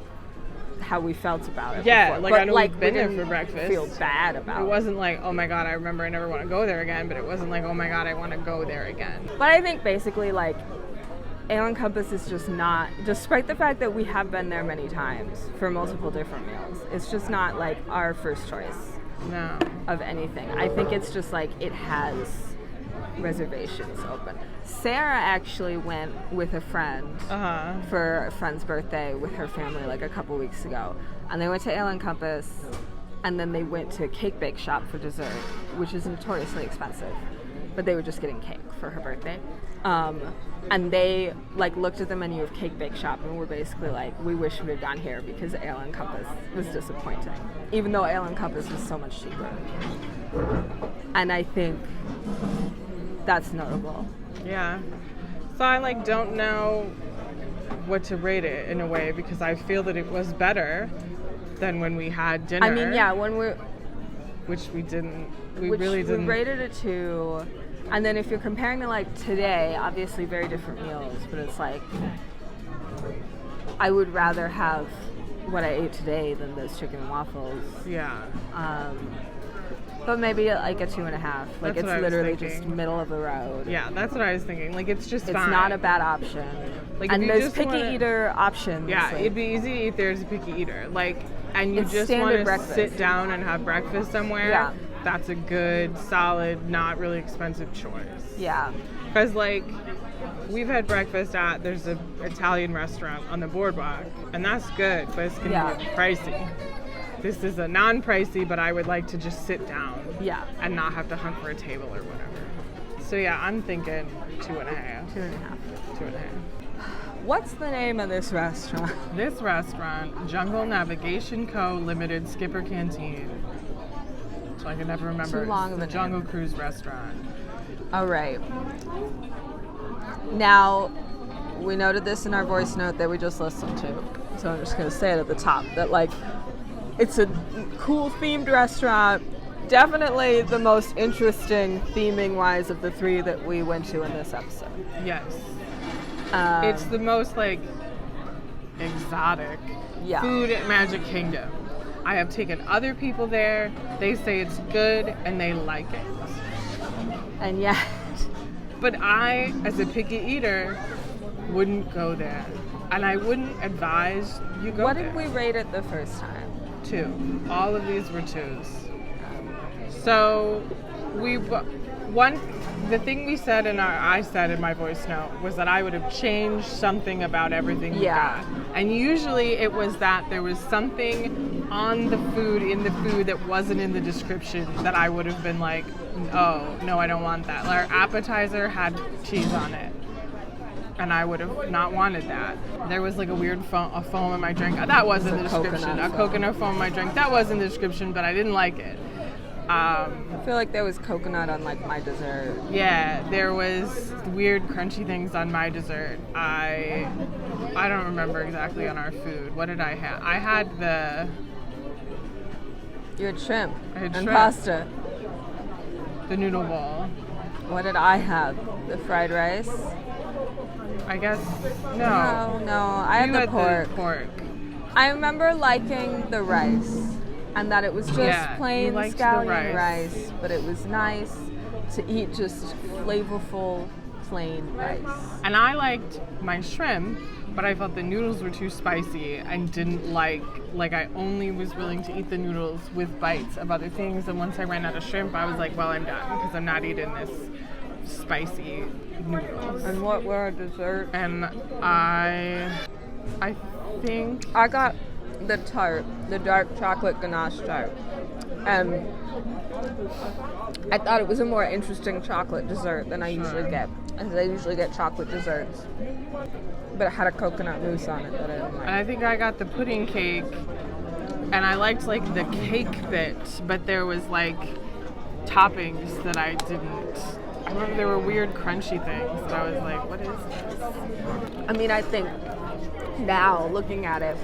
how we felt about it. Yeah, before. like but, I know like, we've been we there didn't for breakfast. Feel bad about It wasn't like, oh my god, I remember I never want to go there again, but it wasn't like, oh my god, I want to go there again. But I think basically like Ale and Compass is just not, despite the fact that we have been there many times for multiple different meals, it's just not like our first choice No. of anything. I think it's just like it has reservations open. Sarah actually went with a friend for a friend's birthday with her family like a couple weeks ago, and they went to Ale and Compass, and then they went to Cake Bake Shop for dessert, which is notoriously expensive, but they were just getting cake for her birthday. And they like looked at the menu of Cake Bake Shop and were basically like, we wish we had gone here because Ale and Compass was disappointing, even though Ale and Compass was so much cheaper. And I think that's notable. Yeah. So I like don't know what to rate it in a way, because I feel that it was better than when we had dinner. I mean, yeah, when we're which we didn't. We which really didn't. we rated a 2, and then if you're comparing to like today, obviously very different meals, but it's like I would rather have what I ate today than those chicken and waffles. Yeah. But maybe like a 2.5. Like That's it's what I was literally just thinking. middle of the road. Yeah, that's what I was thinking. Like, it's just It's fine. not a bad option. Like, and if you those just picky wanna- eater options. Yeah, like, it'd be easy to eat there as a picky eater. Like, and you It's just standard want to breakfast. sit down and have breakfast somewhere. Yeah. That's a good, solid, not really expensive choice. yeah. Because, like, we've had breakfast at, there's an Italian restaurant on the boardwalk, and that's good, but it's going to be pricey. This is a non-pricey, but I would like to just sit down Yeah. and not have to hunt for a table or whatever. So, yeah, I'm thinking 2.5. 2.5. 2.5. What's the name of this restaurant? This restaurant, Jungle Navigation Co. Limited Skipper Canteen. So I can never remember. Too long It's of the a name. Jungle Cruise restaurant. All right. Now, we noted this in our voice note that we just listened to. So I'm just going to say it at the top that, like, it's a cool themed restaurant. Definitely the most interesting theming wise of the 3 that we went to in this episode. Yes. It's the most, like, exotic Yeah. food at Magic Kingdom. I have taken other people there. They say it's good and they like it. And yet, But I, as a picky eater, wouldn't go there. And I wouldn't advise you go what there. did we rate it the first time? 2. All of these were 2s. So the thing we said I said in my voice note was that I would have changed something about everything we got. And usually it was that there was something on the food, in the food that wasn't in the description that I would have been like, oh, no, I don't want that. Our appetizer had cheese on it. And I would have not wanted that. There was like a weird foam in my drink. That was in the description. A coconut foam in my drink. That was in the description, but I didn't like it. I feel like there was coconut on like my dessert. Yeah, there was weird crunchy things on my dessert. I don't remember exactly on our food. What did I have? I had You had shrimp I had and shrimp. pasta. the noodle bowl. What did I have? The fried rice? I guess no. No, I had You the had pork. the pork. I remember liking the rice and that it was just Yeah, you plain liked the scallion rice. rice, but it was nice to eat just flavorful plain rice. And I liked my shrimp, but I felt the noodles were too spicy and didn't like I only was willing to eat the noodles with bites of other things. And once I ran out of shrimp, I was like, well, I'm done because I'm not eating this spicy noodles. And what were our dessert? And I think I got the tart, the dark chocolate ganache tart. And I thought it was a more interesting chocolate dessert than I usually get. As I usually get chocolate desserts. But it had a coconut mousse on it that I didn't like. And I think I got the pudding cake, and I liked like the cake bit, but there was like toppings that I didn't. I remember there were weird crunchy things that I was like, what is this? I mean, I think now, looking at it,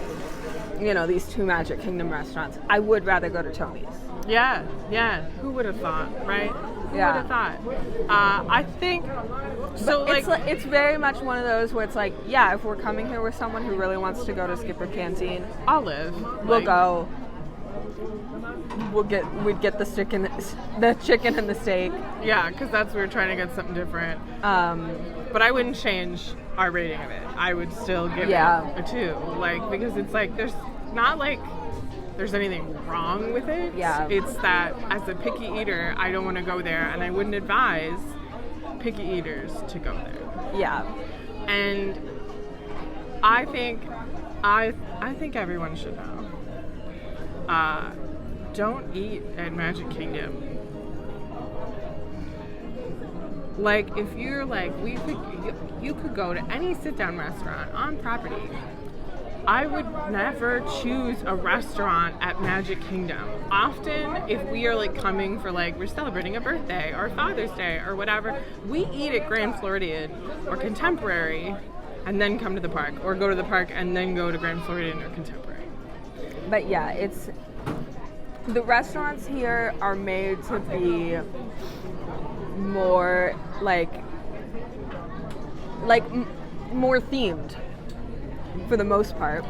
you know, these 2 Magic Kingdom restaurants, I would rather go to Tony's. Yeah. Who would have thought, right? Who Yeah. would have thought? I think so. It's very much one of those where it's like, yeah, if we're coming here with someone who really wants to go to Skipper Canteen, Olive. we'll go. We'd get the chicken and the steak. Yeah, because that's we were trying to get something different. But I wouldn't change our rating of it. I would still give it a 2, like because it's like there's not like there's anything wrong with it. Yeah. It's that as a picky eater, I don't want to go there, and I wouldn't advise picky eaters to go there. Yeah. And I think everyone should know. Don't eat at Magic Kingdom. Like, if you're like, you could go to any sit-down restaurant on property. I would never choose a restaurant at Magic Kingdom. Often, if we are like coming for like, we're celebrating a birthday or Father's Day or whatever, we eat at Grand Floridian or Contemporary and then come to the park, or go to the park and then go to Grand Floridian or Contemporary. But yeah, the restaurants here are made to be more more themed for the most part.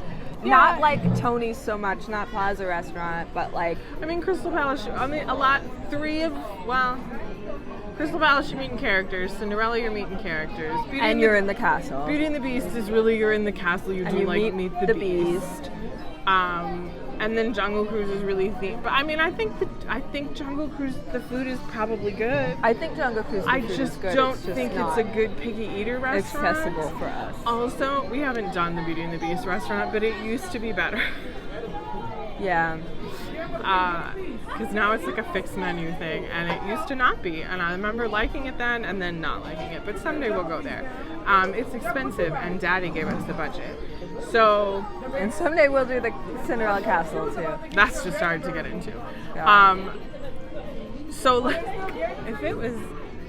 Not like Tony's so much, not Plaza Restaurant, but like I mean, Crystal Palace. I mean, a lot. Crystal Palace, you're meeting characters. Cinderella, you're meeting characters. and you're in the castle. Beauty and the Beast is really you're in the castle. You and do you like meet the Beast. And then Jungle Cruise is really themed. But I mean, I think Jungle Cruise, the food is probably good. I think Jungle Cruise I food just is good. don't it's just think not it's a good picky eater restaurant. accessible for us. Also, we haven't done the Beauty and the Beast restaurant, but it used to be better. Yeah. Because now it's like a fixed menu thing, and it used to not be. And I remember liking it then, and then not liking it. But someday we'll go there. It's expensive, and Daddy gave us the budget. So And someday we'll do the Cinderella Castle too. that's just hard to get into. Yeah. So like, if it was,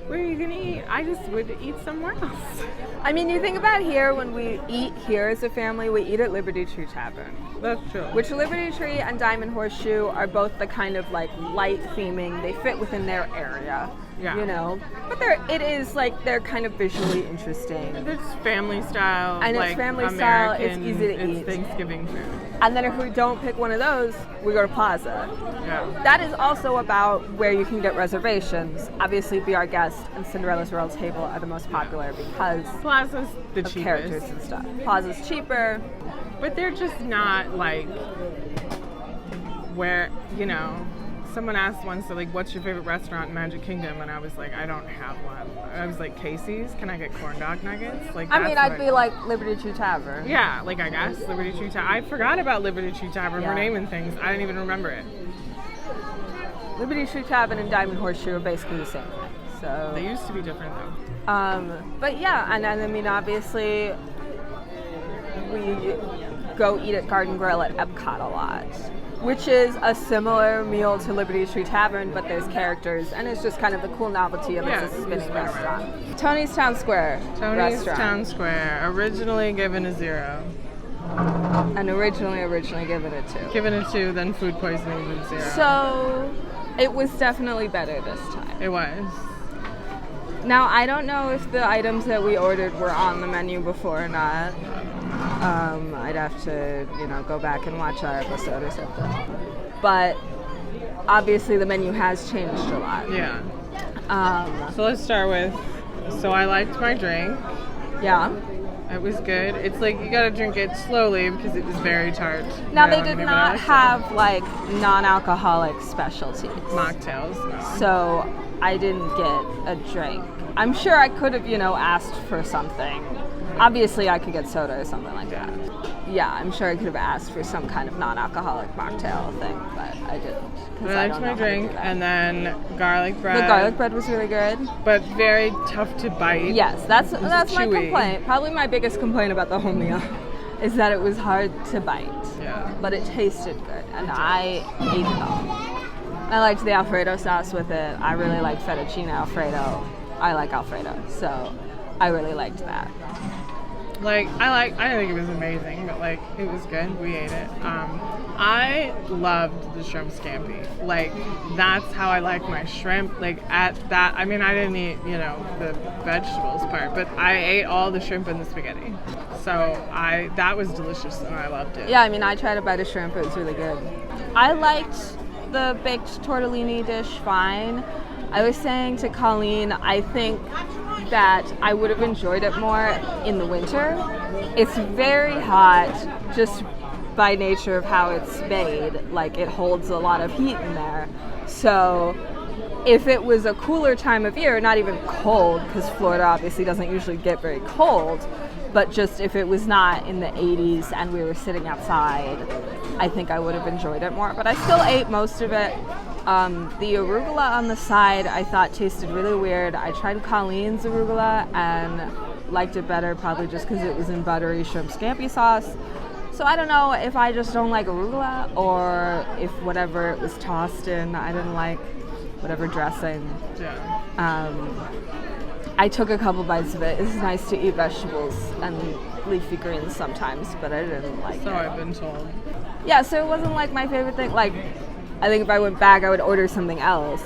where are you gonna eat? I just would eat somewhere else. I mean, you think about here, when we eat here as a family, we eat at Liberty Tree Tavern. That's true. Which Liberty Tree and Diamond Horseshoe are both the kind of like light theming. They fit within their area. Yeah. You know? But it is like they're kind of visually interesting. It's family style. And it's like family American, style, it's easy to eat. It's Thanksgiving food. And then if we don't pick one of those, we go to Plaza. Yeah. That is also about where you can get reservations. Obviously, Be Our Guest and Cinderella's Royal Table are the most popular because Plaza's the of cheapest. characters and stuff. Plaza's cheaper. But they're just not like where, you know, someone asked once, like, what's your favorite restaurant in Magic Kingdom? And I was like, I don't have one. I was like, Casey's? Can I get corn dog nuggets? Like, I mean, that's I'd what be like Liberty Tree Tavern. yeah, like I guess Liberty Tree Tavern. I forgot about Liberty Tree Tavern. Yeah. We're naming things. I didn't even remember it. Liberty Tree Tavern and Diamond Horseshoe are basically the same thing. So, They used to be different though. but yeah, and I mean, obviously, we go eat at Garden Grill at Epcot a lot, which is a similar meal to Liberty Tree Tavern, but there's characters, and it's just kind of the cool novelty of Yeah, it's a you spinning spin around. restaurant. Tony's Town Square Tony's restaurant. Town Square, originally given a 0. And originally given a 2. Given a 2, then food poisoning was 0. So it was definitely better this time. It was. Now, I don't know if the items that we ordered were on the menu before or not. I'd have to, go back and watch our episode or something. But obviously the menu has changed a lot. Yeah. So let's start with, so I liked my drink. Yeah. It was good. It's like you gotta drink it slowly because it was very tart. Now, I they don't did know, but not I liked have, like, non-alcoholic specialties. it. Mocktails. No. So I didn't get a drink. I'm sure I could have, asked for something. Obviously, I could get soda or something like that. Yeah, I'm sure I could have asked for some kind of non-alcoholic mocktail thing, but I didn't. 'Cause I don't liked know my how to drink, do that. and then garlic bread. The garlic bread was really good. But very tough to bite. Yes, that's my chewy. complaint. Probably my biggest complaint about the whole meal is that it was hard to bite. Yeah. But it tasted good, and I ate it all. I liked the Alfredo sauce with it. I really like fettuccine Alfredo. I like Alfredo, so I really liked that. I didn't think it was amazing, but it was good. We ate it. I loved the shrimp scampi. That's how I like my shrimp. I didn't eat, the vegetables part, but I ate all the shrimp and the spaghetti. So that was delicious and I loved it. Yeah, I tried to bite a shrimp. It was really good. I liked the baked tortellini dish fine. I was saying to Colleen, I think that I would have enjoyed it more in the winter. It's very hot just by nature of how it's made. It holds a lot of heat in there. So if it was a cooler time of year, not even cold, because Florida obviously doesn't usually get very cold, but just if it was not in the 80s and we were sitting outside, I think I would have enjoyed it more. But I still ate most of it. The arugula on the side I thought tasted really weird. I tried Colleen's arugula and liked it better, probably just because it was in buttery shrimp scampi sauce. So I don't know if I just don't like arugula or if whatever it was tossed in, I didn't like whatever dressing. Yeah. I took a couple bites of it. It's nice to eat vegetables and leafy greens sometimes, but I didn't like So it. I've been told. Yeah, so it wasn't my favorite thing. I think if I went back, I would order something else.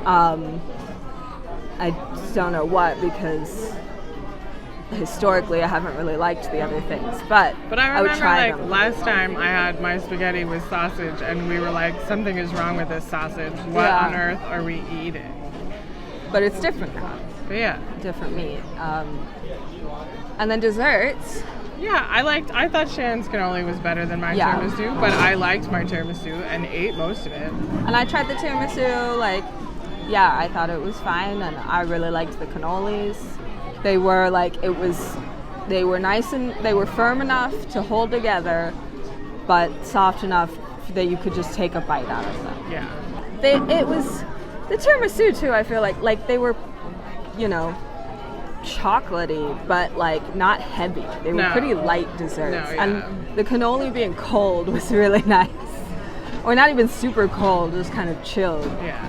I don't know what, because historically I haven't really liked the other things, but I would remember try like them. last time I had my spaghetti with sausage and we were like, something is wrong with this sausage. What Yeah. on earth are we eating? But it's different now, But yeah. different meat. And then desserts. Yeah, I thought Shannon's cannoli was better than my Yeah. tiramisu, but I liked my tiramisu and ate most of it. And I tried the tiramisu, like, yeah, I thought it was fine, and I really liked the cannolis. They were they were nice and they were firm enough to hold together, but soft enough that you could just take a bite out of them. Yeah. It was the tiramisu too. I feel like they were, chocolatey, but like not heavy. They were No. pretty light desserts, No, yeah. and the cannoli being cold was really nice, or not even super cold, just kind of chilled. Yeah.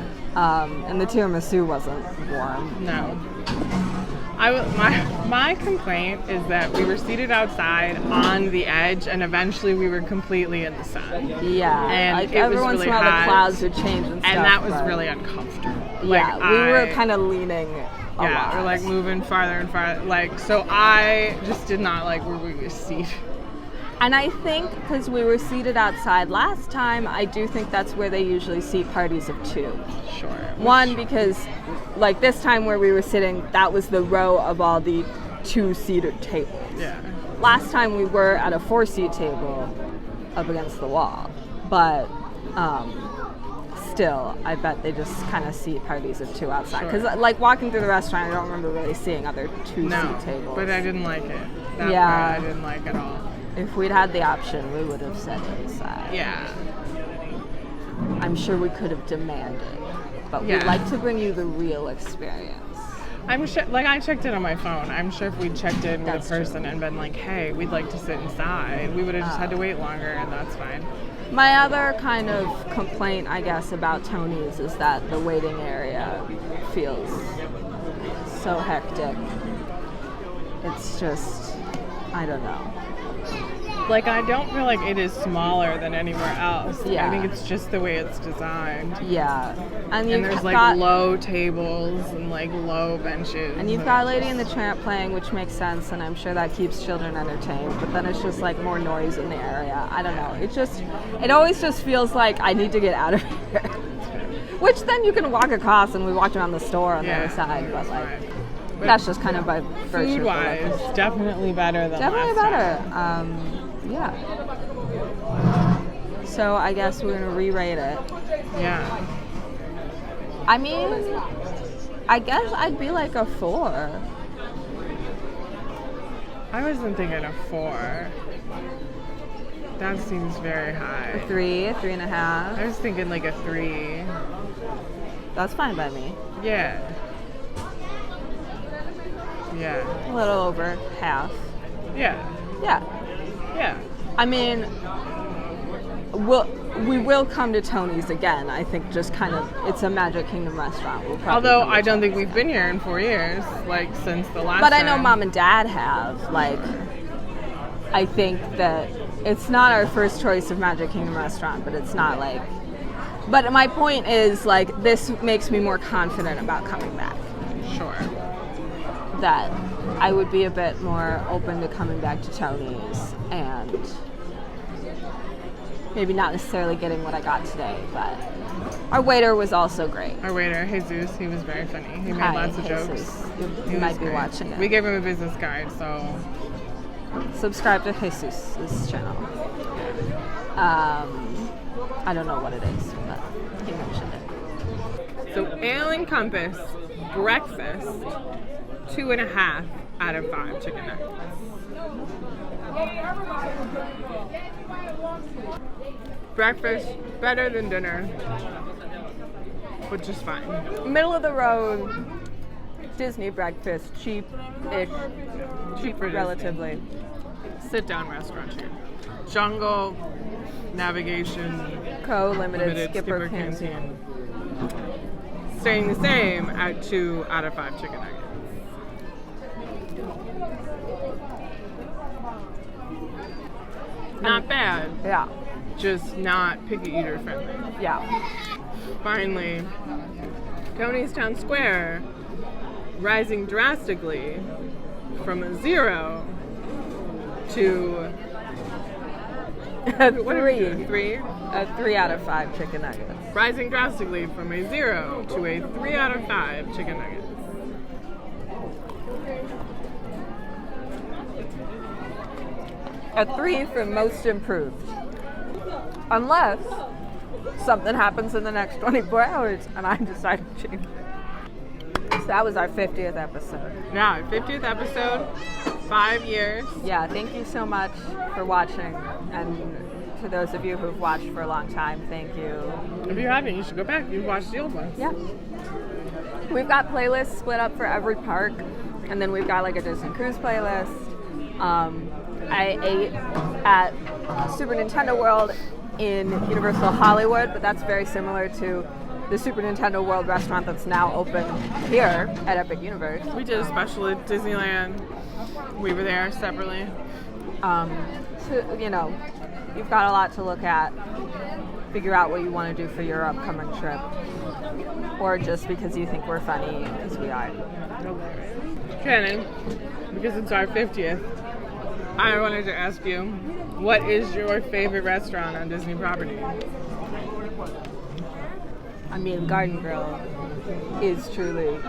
And the tiramisu wasn't warm. No. My complaint is that we were seated outside on the edge, and eventually we were completely in the sun. Yeah, And like it every was once really in a while hot, the clouds would change and stuff. And that was but- really uncomfortable. Yeah, Like, we were I- kind of leaning a Yeah, lot. we're like moving farther and farther. Like, so I just did not like where we were seated. And I think because we were seated outside last time, I do think that's where they usually seat parties of two. Sure. One, because like this time where we were sitting, that was the row of all the two-seated tables. Yeah. Last time we were at a four-seat table up against the wall, but still, I bet they just kind of seat parties of two outside. Because Sure. like walking through the restaurant, I don't remember really seeing other two-seat No, tables. but I didn't like it. That Yeah. part I didn't like at all. If we'd had the option, we would have sat inside. Yeah. I'm sure we could have demanded, but Yeah. we'd like to bring you the real experience. I'm sure, like, I checked in on my phone. I'm sure if we'd checked in with That's a person and been like, hey, we'd like to sit inside, we would have just had to wait longer, and that's fine. My other kind of complaint, I guess, about Tony's is that the waiting area feels so hectic. It's just, I don't know. Like, I don't feel like it is smaller than anywhere else. Yeah. I think it's just the way it's designed. Yeah, and And you've there's like got low tables and like low benches. and you've got Lady and the Tramp playing, which makes sense, and I'm sure that keeps children entertained. But then it's just like more noise in the area. I don't know. It always just feels like I need to get out of here. Which then you can walk across and we walk around the store on the other side. But that's like fine. But that's just kind of by virtue. food of wise, the location. definitely better than Definitely last better. time. Yeah. So I guess we're gonna re-rate it. Yeah. I mean, I guess I'd be like a 4. I wasn't thinking a 4. That seems very high. 3, 3.5. I was thinking like a 3. That's fine by me. Yeah. Yeah. A little over half. Yeah. Yeah. Yeah. I mean, we will come to Tony's again. I think just kind of, it's a Magic Kingdom restaurant. We'll probably Although come to I don't think Tony's we've been here in 4 years, like since the last But I time. know Mom and Dad have. Like, I think that it's not our first choice of Magic Kingdom restaurant, but it's not like. But my point is, like, this makes me more confident about coming back. Sure. That I would be a bit more open to coming back to Tony's and maybe not necessarily getting what I got today, but our waiter was also great. Our waiter, Jesus, he was very funny. He made Hi, lots of Jesus. jokes. You He was might be great. watching it. We gave him a business card, so Subscribe to Jesus' channel. I don't know what it is, but he mentioned it. So Ale and Compass breakfast 2.5 out of 5 chicken nuggets. Breakfast better than dinner, which is fine. Middle of the road, Disney breakfast, cheap-ish, cheap for Disney. relatively. Sit down restaurant here. Jungle, navigation, Co-limited, Skipper Canteen. Staying the same at 2 out of 5 chicken nuggets. Not bad, Yeah, just not picky eater friendly. yeah. from 0 to Three. 3. A 3 out of 5 chicken nuggets. Rising drastically from a 0 to a 3 out of 5 chicken nuggets. A 3 for most improved. Unless something happens in the next 24 hours and I decide to change it. So that was our 50th episode. Now, 50th episode, 5 years. Yeah, thank you so much for watching. And to those of you who've watched for a long time, thank you. If you haven't, you should go back. You've watched the old ones. Yeah. We've got playlists split up for every park. And then we've got like a Disney Cruise playlist. I ate at Super Nintendo World in Universal Hollywood, but that's very similar to the Super Nintendo World restaurant that's now open here at Epic Universe. We did a special at Disneyland. We were there separately. So, you know, you've got a lot to look at. Figure out what you want to do for your upcoming trip. Or just because you think we're funny, because we are. Shannon, because it's our 50th, I wanted to ask you, what is your favorite restaurant on Disney property? I mean, Garden Grill is truly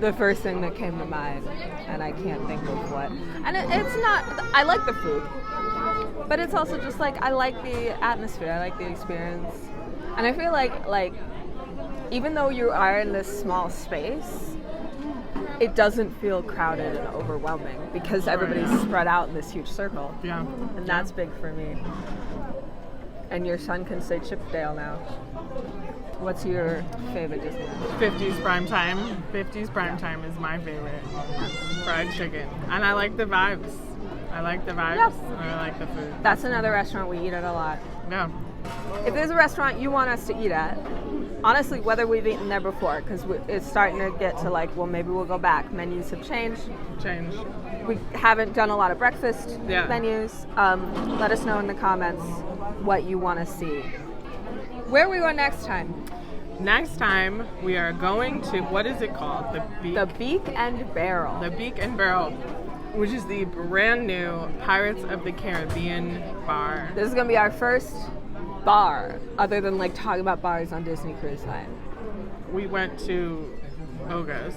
the first thing that came to mind, and I can't think of what. And it's not, I like the food, but it's also just like, I like the atmosphere, I like the experience. And I feel like even though you are in this small space, it doesn't feel crowded and overwhelming because everybody's spread out in this huge circle. Yeah. And that's big for me. And your son can say Chippendale now. What's your favorite Disneyland? 50s prime time. 50s prime time is my favorite. Fried chicken. And I like the vibes. I like the vibes. Yep. And I like the food. That's another restaurant we eat at a lot. Yeah. If there's a restaurant you want us to eat at, honestly, whether we've eaten there before, because it's starting to get to like, well, maybe we'll go back. Menus have changed. We haven't done a lot of breakfast menus. Let us know in the comments what you want to see. Where are we going next time? Next time, we are going to, what is it called? The Beak and Barrel. The Beak and Barrel, which is the brand new Pirates of the Caribbean bar. This is going to be our first bar, other than like talking about bars on Disney Cruise Line. We went to Oga's.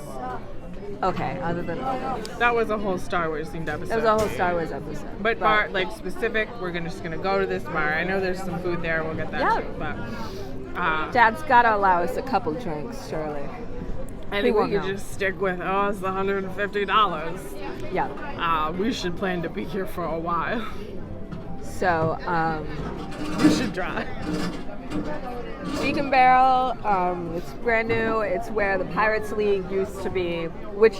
Okay, other than Oga's. That was a whole Star Wars themed episode. That was a whole Star Wars episode. But bar, like specific, we're just gonna go to this bar. I know there's some food there. We'll get that too. But Dad's gotta allow us a couple drinks, surely. I think we could just stick with it's the $150. Yeah. We should plan to be here for a while. So we should drive. Beak and Barrel, it's brand new. It's where the Pirates League used to be, which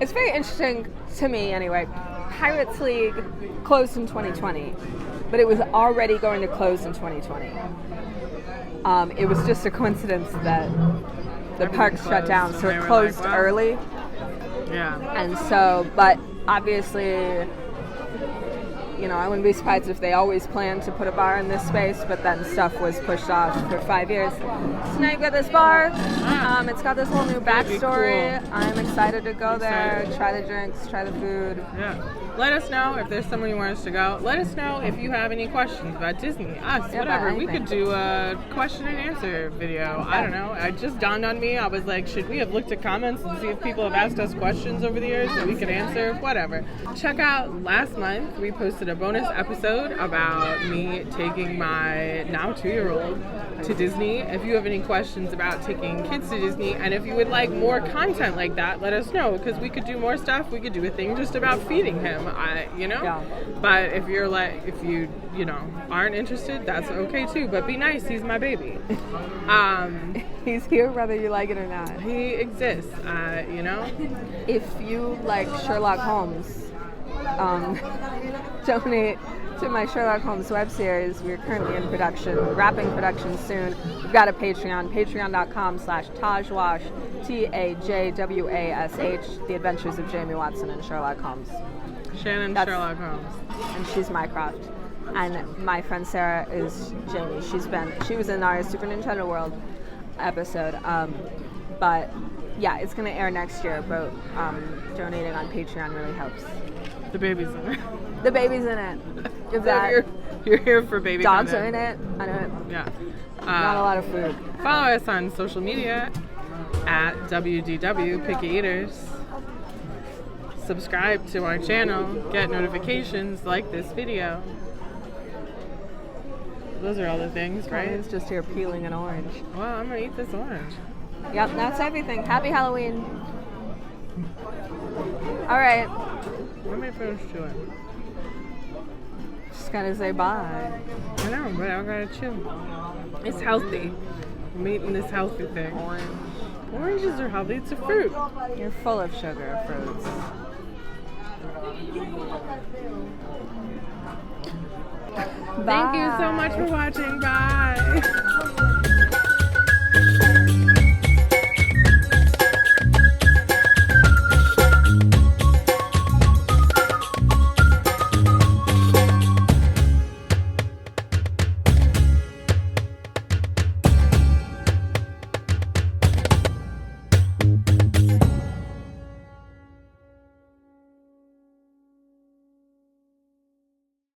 is very interesting to me anyway. Pirates League closed in 2020, but it was already going to close in 2020. It was just a coincidence that the park shut down, so it closed early. Yeah. And so, but obviously, you know, I wouldn't be surprised if they always planned to put a bar in this space, but then stuff was pushed off for 5 years. So now you've got this bar. It's got this whole new backstory. Cool. I'm excited to go there, try the drinks, try the food. Yeah. Let us know if there's somewhere you want us to go. Let us know if you have any questions about Disney, us, whatever. We could do a question and answer video. I don't know. It just dawned on me. I was like, should we have looked at comments and see if people have asked us questions over the years that we could answer? Whatever. Check out last month. We posted a bonus episode about me taking my now 2-year-old to Disney. If you have any questions about taking kids to Disney, and if you would like more content like that, let us know, because we could do more stuff. We could do a thing just about feeding him, Yeah. But if you're like, if you aren't interested, that's okay too. But be nice. He's my baby. He's here whether you like it or not. He exists. If you like Sherlock Holmes, donate to my Sherlock Holmes web series. We're currently in production, wrapping production soon. We've got a Patreon, patreon.com/Tajwash, TAJWASH, The Adventures of Jamie Watson and Sherlock Holmes. Shannon Sherlock Holmes. And she's Mycroft. And my friend Sarah is Jamie. She was in our Super Nintendo World episode. But Yeah, it's gonna air next year, but donating on Patreon really helps. The baby's in it. The baby's in it. If that You're here for baby dogs content. are in it, I don't. Yeah. Not a lot of food. Follow us on social media at WDW Picky Eaters. Subscribe to our channel. Get notifications. Like this video. Those are all the things, right? It's just here peeling an orange. Well, I'm gonna eat this orange. Yep, that's everything. Happy Halloween. All right, What am I finished doing? just gotta say bye. I know, but I gotta chew. It's healthy. I'm eating this healthy thing. Oranges are healthy. It's a fruit. You're full of sugar, fruits. Thank you so much for watching. Bye.